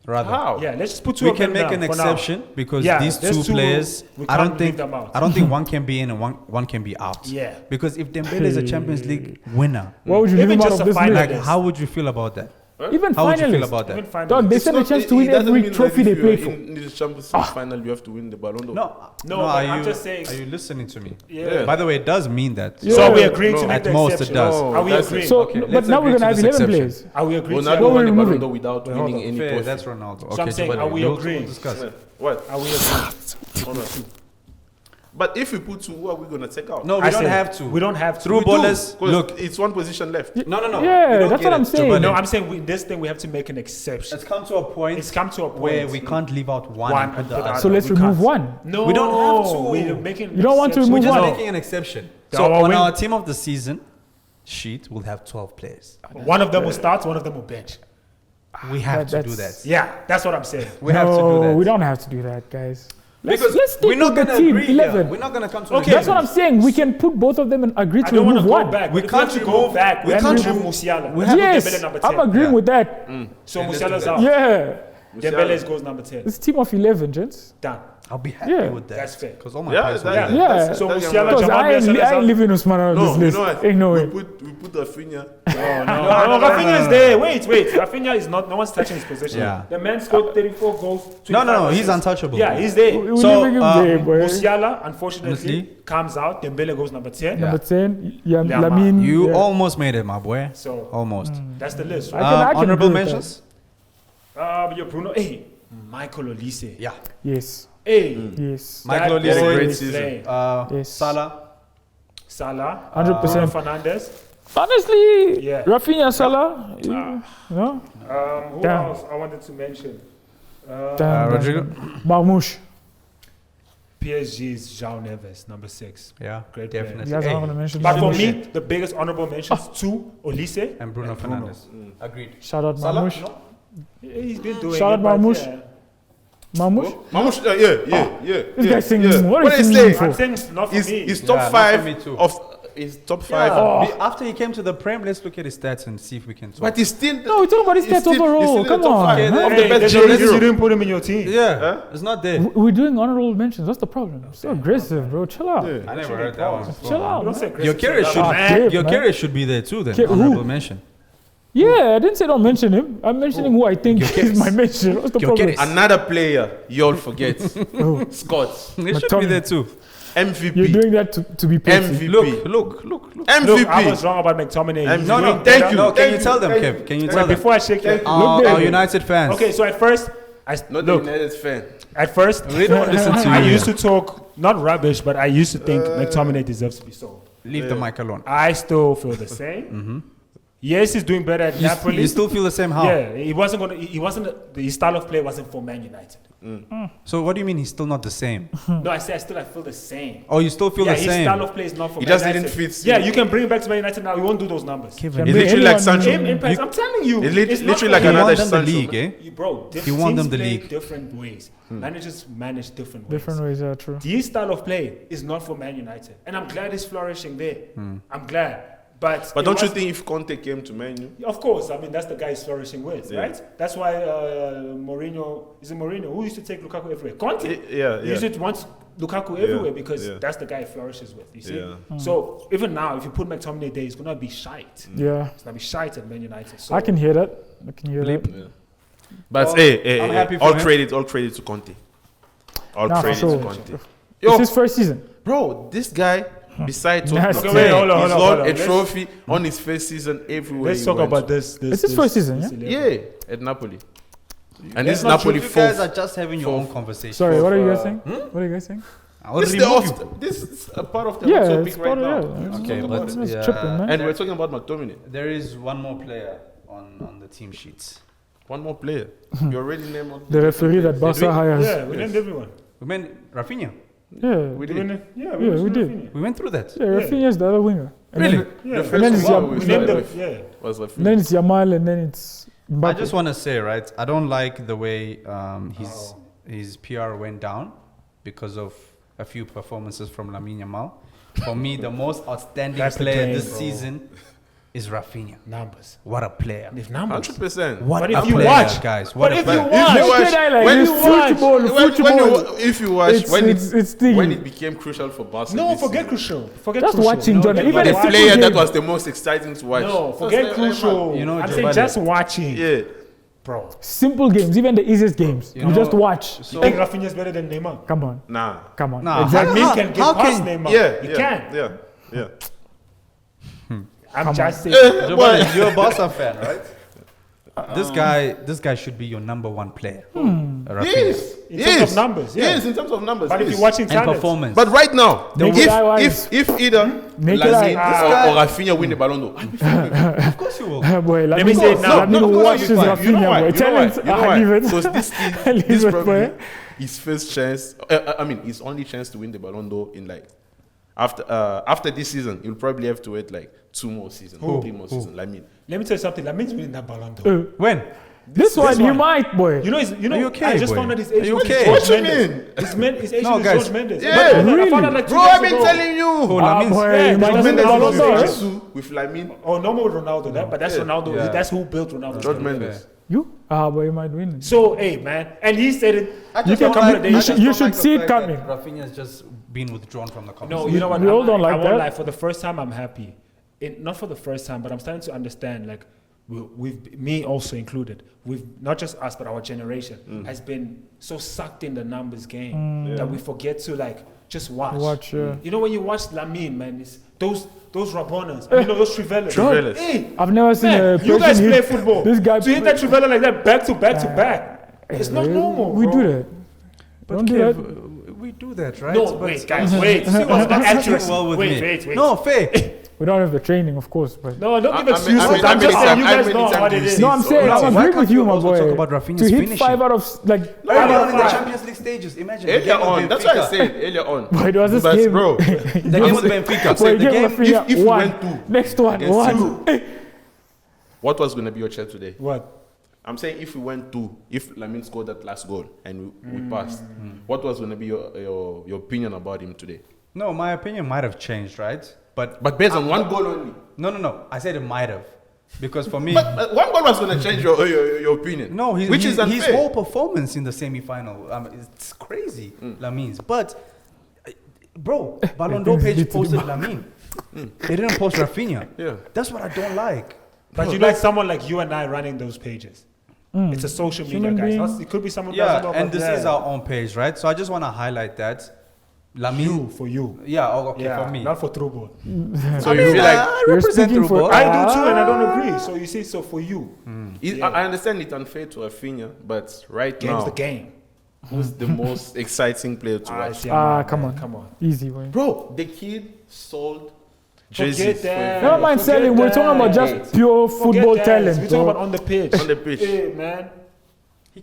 rather How? Yeah, let's just put two we of can them make down an for now. exception because Yeah, these there's two two, players, we I can't don't think leave them out. I don't think one can be in and one can be out. Yeah. Because if Dembele is a Champions League winner, Why would you leave Even him out just of a this final list? like how would you feel about that? Even How would you feel finalists. about that? Even finally. Dog, they It's said a not- chance to it win doesn't every mean trophy that they if play you're for. in the Champions League final, you have to win the Ballon d'Or. No, are but you, I'm just saying- Are you listening to me? Yeah. By the way, it does mean that. Yeah. So are we agreeing to No. make At the most it exception? does. Are we That's agreeing? So, Okay, but let's now agree we're to gonna have this 11 exception. players. Are we agreeing? Ronaldo to What won we're the Ballon moving? d'Or without Wait, hold winning on. any Fair, trophy. that's Ronaldo. So I'm Okay, saying, but are we we'll agreeing? discuss. What? Are we agreeing? Hold on. But if we put two, who are we going to take out? No, we I don't said have to. We don't have to. Through We do. ballers, Because look. it's one position left. No. Yeah, we don't that's get what I'm it. saying. Jabali. No, I'm saying this thing we have to make an exception. It's come to a point. It's come to a point where we can't leave out one, One and put and the put the other. So let's We remove can't. one. No, We don't have to. We're making. You don't want to exception. We're remove just one. making an exception. The So our on wing- our team of the season sheet, we'll have 12 players. One of them will start, one of them will bench. We have to do that's- that. Yeah, that's what I'm saying. We have to do that. We don't have to do that, guys. Because let's stick we're not with the gonna team, agree 11. here. We're not gonna come to Okay. an That's what I'm saying. We can put both of them and agree I to don't want to remove go one. back. We but if can't have to remove- go back. we We have can't to remove remove- Musiala. we Let's have- put Yes, Dembele number 10. I'm agreeing Yeah. with that. So let's do Musiala's that. out. Yeah, Dembele goes number 10. it's a team of 11, gents. Done. I'll be happy Yeah. with that. That's fair. Because all my Yeah, players will that- be Yeah. there. So That's Musiala, Because Jamal I Musiala's ain't out. leaving Usman on No, this you list. know what? Ain't no way. We put Rafinha. No, Rafinha is there. Wait. Rafinha is not. No one's touching his position. Yeah. The man scored 34 goals. No, 25 he's assists. untouchable. Yeah, he's there. We're So, leaving him uh, there, boy. Musiala, unfortunately, Honestly. comes out. Dembele goes number 10. Yeah. Number 10, Lamine. Lamine. You yeah. almost made it, my boy. So Almost. that's the list, I right? can Honorable agree with that. mentions? Your Bruno. Hey, Michael Olise. Yeah. Yes, Hey, yes. Michael that Olise, boy great is season. playing. Yes. Salah. Salah, 100%. Bruno Fernandes. Honestly, Yeah. Rafinha, Salah, no? Who Damn. else I wanted to mention? Damn, Rodrigo. Marmouche. PSG's João Neves, number 6. Yeah, Great player. definitely. You guys Hey, are not going to mention But for Marmouche. me, the biggest honorable mentions to Olise and Bruno Fernandes. Agreed. Shout out Salah? Marmouche. No? He's been doing Shout it, out but Marmouche. yeah. Marmouche? Mamouche, yeah. This guy's saying, yeah. what What is is he he saying saying? I'm saying it's not for me. He's Yeah, top not for five me too. of his top five. After he came to the Prem, let's look at his stats and see if we can talk. But he's still. No, we're talking about his he's stats still- he's overall. still in the Come top on. five. Okay, huh? then- Of the Hey, best there's a Euros. reason you didn't put him in your team. yeah, it's not there. We're doing honorable mentions. What's the problem? So aggressive, bro. Chill out. I never heard that one before. Chill out. Don't say man. Chris. Your carrier should, man. your carrier should be there too. Then Okay, who? honorable mention. Yeah, I didn't say don't mention him. I'm mentioning who I think is my mention. What's the problem? Gyökeres. Another player you'll forget. Oh, Scott. He should be McTominay. there too. MVP. you're doing that to be petty. MVP. Look. Look, I was MVP. wrong about McTominay. He's No, doing thank better. you. No, can you Thank tell you, them, thank Kev? you. Can you Wait, tell them? before I shake your Look there. Our United fans. Okay, so at first, Not look, the United fan. at first, We don't listen to I you. used to talk not rubbish, but I used to think McTominay deserves to be sold. Leave the mic alone. I still feel the same. Yes, he's doing better at Napoli. You still feel the same how? Yeah, he wasn't gonna. He wasn't. His style of play wasn't for Man United. So what do you mean he's still not the same? No, I feel the same. Oh, you still feel Yeah, the his same? style of play is not for He Man just United. didn't fit. Yeah, you can bring him back to Man United now. He won't do those numbers. Kevin, He's Can literally like anyone- Sancho. I'm telling you, It's it's not literally for like he him. another won them the Sancho, league, man. eh? Bro, He won them the play league. different ways. Managers manage different ways. Different ways, yeah, true. His style of play is not for Man United, and I'm glad he's flourishing there. I'm glad, but But it don't you was- think if Conte came to Man U? Of course, I mean that's the guy he's flourishing with, Yeah. right? That's why Mourinho is it Mourinho who used to take Lukaku everywhere. Conte, Yeah, he yeah. used to want Lukaku everywhere because yeah. that's the guy he flourishes with. You see, Yeah. so even now, if you put McTominay there, he's gonna be shite. Yeah, It's gonna be shite at Man United. So I can hear that. I can hear Bleep. that. Yeah. But Well, hey, I'm happy for all him. credit to Conte. All Nah, for credit sure. to Conte. It's Yo, his first season. bro, this guy, besides Nasty. Tottenham, Okay, wait, hold on, he's hold on, won hold on. a Let's- trophy on his first season everywhere. let's he talk went. about this. It's his first season, yeah? Yeah, at Napoli. And this is That's not true. Napoli You guys fourth. are just having your own conversation. Sorry, what are you guys uh, saying? What are you guys saying? I will This is, the remove you. off, this is a part of the Yeah, topic it's right part now. of yeah. Okay, but It's yeah, tripping, man. And we're talking about McTominay. there is one more player on the team sheets. One more player. You already named all The referee that Barca hires. Yeah, we named everyone. We meant Rafinha. Yeah, We Did did. we Yeah, mentioned we did. Rafinha. We went through that. yeah, Rafinha's the other winger. And Really? Then, Yeah, The and first then it's one Yam- we we started named them. with Yeah. was and Rafinha. then it's Yamal, and then it's Mbappe. I just want to say, right? I don't like the way his PR went down because of a few performances from Lamine Yamal. For me, the most outstanding That's the player game, this bro. season is Rafinha. Numbers. What a player! If numbers. 100%. What But a if you player, watch- guys! What but a if player! you watch- If you watch, Look at that, when it's you watch, football, if you watch, It's- when it's still- when it became crucial for Barca. No, this forget season. crucial. Forget Just crucial. watching, No, Jordan. you Even gotta a The watch- simple player that game. was the most exciting to watch. No, forget That's crucial. You know, I'm Joe saying Biden. just watching. Yeah. Bro. Simple games, even the easiest games. You You know- just watch. You think Rafinha is better than Neymar? Come on, Nah. come on. Nah. Exactly. Lamine can get how past can- Neymar. Yeah. You yeah, can. Yeah. Yeah. I'm just saying. Joe Biden, you're a Barca fan, right? This guy should be your number one player. Rafinha. Yes. In terms of numbers, yeah. Yes, in terms of numbers. But if yes. you're watching And talent, performance. But right now, Naked eye wise. if either Naked Lamine eye. or Rafinha win the Ballon d'Or, of course you will. Boy, Let me Lamine- say it now. Lamine no, watches you know why? Rafinha, You know why? boy. You know Talent, why? You know why? leave it. Because this Leave this it, probably boy. his first chance. I mean, his only chance to win the Ballon d'Or in like after this season. You'll probably have to wait like 2 more seasons, or 3 more seasons. Lamine. let me tell you something. Lamine's winning that Ballon d'Or. When? This one, you one. might, boy. You know, Are you okay, I just boy? found out his Are age you is okay? George What you Mendes. mean? His age No, is guys. George Mendes. Yeah. But I Really? found out like 2 Bro, days I've been ago. telling you. Lamine. boy, Yeah, you might George just win Mendes the Ballon is d'Or, his eh? age. Jesu with Lamine. Oh, no more Ronaldo. But that's Yeah. Ronaldo. Yeah. That's who built Ronaldo. George Mendes. You? Boy, you might win. So, hey, man. And he said it. You can come with it. You should see it coming. Rafinha's just been withdrawn from the No, conversation. you know what? We all I'm- don't like I won't that. lie. For the first time, I'm happy. Not for the first time, but I'm starting to understand. Like, we've me also included. We've not just us, but our generation has been so sucked in the numbers game that we forget to like just watch. Watch, yeah. You know when you watch Lamine, man, it's those Rabonas. I mean, no, those Trivellas. Trivellas. Hey, I've never seen man, a you guys person play hit- football. This guy to hit that Trivella like that back to back to back. It's not normal. We bro. do that. But Don't do Kev, that. we do that, right? No, But- wait, guys, wait. See what's The not actress. sitting well with me. Wait. No, fair. We don't have the training, of course, but No, don't give I mean, excuses. I mean, I'm just how saying many you times- guys how know many what times it do you is. see no, I'm saying Why I'm can't agreeing with you you, my also boy. talk about Rafinha's To hit finishing? 5 out of like Even in the Five. Champions League stages, imagine. the Earlier game with on, that's why I Benfica. said earlier on. Boy, it was this But game. bro, The game with Benfica. Boy, the give game, Rafinha if we one. went to Next one, against one. City, what was going to be your chat today? What? I'm saying if we went to, if Lamine scored that last goal and we passed, what was going to be your opinion about him today? No, my opinion might have changed, right? But based on one goal only. No. I said it might have. Because for me, But one goal was going to change your opinion. no, which is his unfair. whole performance in the semi-final, it's crazy. Lamine's, but bro, Ballon d'Or page posted Lamine. They didn't post Rafinha. Yeah. That's what I don't like. But you know, it's someone like you and I running those pages. It's a social media, Human guys. being. It could be someone. doesn't Yeah, know and about this that. is our own page, right? So I just want to highlight that Lamine. for you. Yeah, okay, Yeah, for me. not for Trubo. So you feel like I You're represent speaking for- Uruguay. I do too, and I don't agree. So you see, so for you, I understand it's unfair to Rafinha, but right game's now, the game. who's the most exciting player to watch? see, Ah, man, come on. come on. Easy, boy. Bro, the kid sold Forget that. Never mind Forget selling. We're talking about that. just pure football Forget that. talent. We're talking bro. about on the pitch. On the pitch. Hey, man.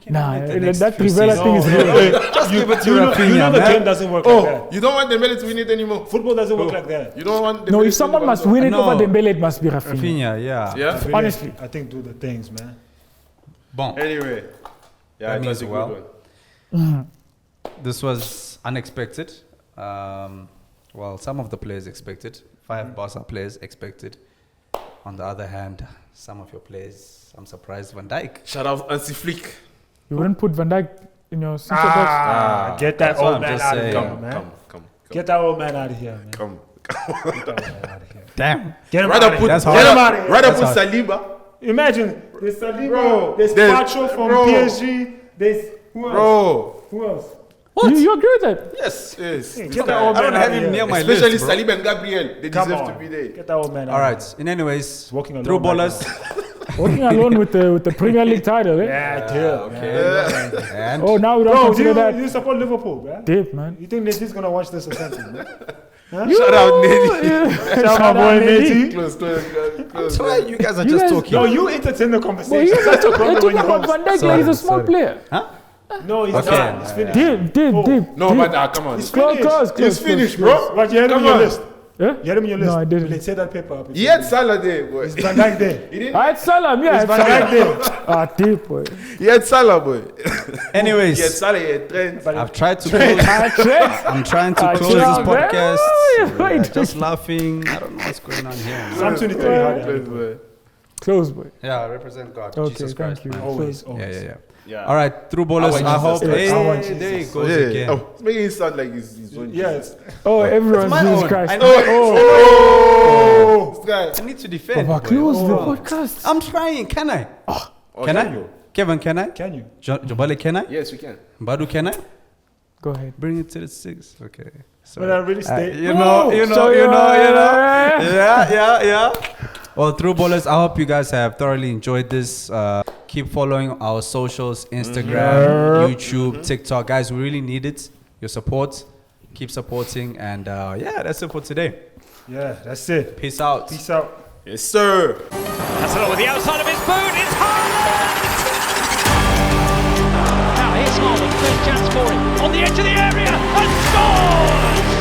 Nah, the next that few Rivera seasons. thing is No, real. Just give it to You know Rafinha, the man. game doesn't work like Oh, that. you don't want Dembele to win it anymore. Football doesn't work like that. You don't want Dembele No, to if someone the must Ballon win it No. over Dembele, it must be Rafinha. Rafinha, yeah. d'Or. Yeah. Really, Honestly. I think do the things, man. Bon. Anyway. Yeah, That it means was a good well. one. This was unexpected. Well, some of the players expected. 5 Barca players expected. On the other hand, some of your players, I'm surprised. Van Dijk. Shout out Ansi Flick. You wouldn't put Van Dijk in your center box. Get that That's what old I'm man just out of saying. here, Come, man. come. Get that old man out of here, man. Come. Get that old man out of here. Damn. Get him Rather out of put, here. That's hard. Get him out of here. rather That's put hard. Saliba. Imagine, there's Saliba, Bro, there's there's- Pacho from bro. PSG, there's who else? Bro. Who else? You agree with that? Yes. Yes. Get that old I man don't out have of him here. near my Especially list, bro. Saliba and Gabriel. They Come deserve on. to be there. Get that old man out All of right. In anyways, Walking alone through right ballers. Walking alone with the Premier League title, eh? here. Yeah, deal. Okay. And Oh, now we don't Bro, do consider you, that. you support Liverpool, man? Dip, man. You think Neti's gonna watch this or something, man? Shout out Nelly. Shout out my boy Neti. Close. Why you guys are You just guys- talking? No, you entertain the Well, conversation. you're That's the problem talking when you about host. Van Dijk like Sorry, he's a small sorry. player. Huh? No, he's Okay. done. He's finished. Dip. No, dip. but come on. He's Close, finished. close, He's close, finished, close. bro. What, you had him Come on your on. list? Yeah? You had him on your list? No, I didn't. Let's say that paper up. He had Salah there, boy. Is Van Dijk there? He didn't. I had Salah, yeah. I Is had Van Dijk Salah. there? Ah, deep, boy. He had Salah, boy. He had Anyways, Salah, he had Trent. I've tried to close. I tried. I'm trying to I close this tried. podcast. Oh, yeah, I'm wait. just laughing. I don't know what's going on here. Psalm 23. had it. Close, boy. Close, boy. Yeah, I represent God. Okay, Jesus thank Christ. you. Man. Always, Close. Yeah, always. yeah. Yeah. All right, through ballers. want I hope. Jesus. Hey, I want there he Jesus. goes Yeah. again. Oh, it's making it sound like he's on Yes. Oh, everyone's my Jesus own. Christ. I know. Oh, this guy. I need to defend. But boy. close the Oh. podcast. I'm trying. Can I? Oh, Can I? you? Kevin, can I? Can you? Jobale, can I? Yes, we can. Badu, can I? Go ahead. Bring it to the 6. Okay. But I really stay. You know. Yeah. Well, through ballers, I hope you guys have thoroughly enjoyed this. Keep following our socials, Instagram, YouTube, TikTok. Guys, we really need it. Your support. Keep supporting. And yeah, that's it for today. Yeah, that's it. Peace out. Peace out. Yes, sir. That's it with the outside of his boot. It's Haaland! Now here's Haaland. First chance for him. On the edge of the area. And scores!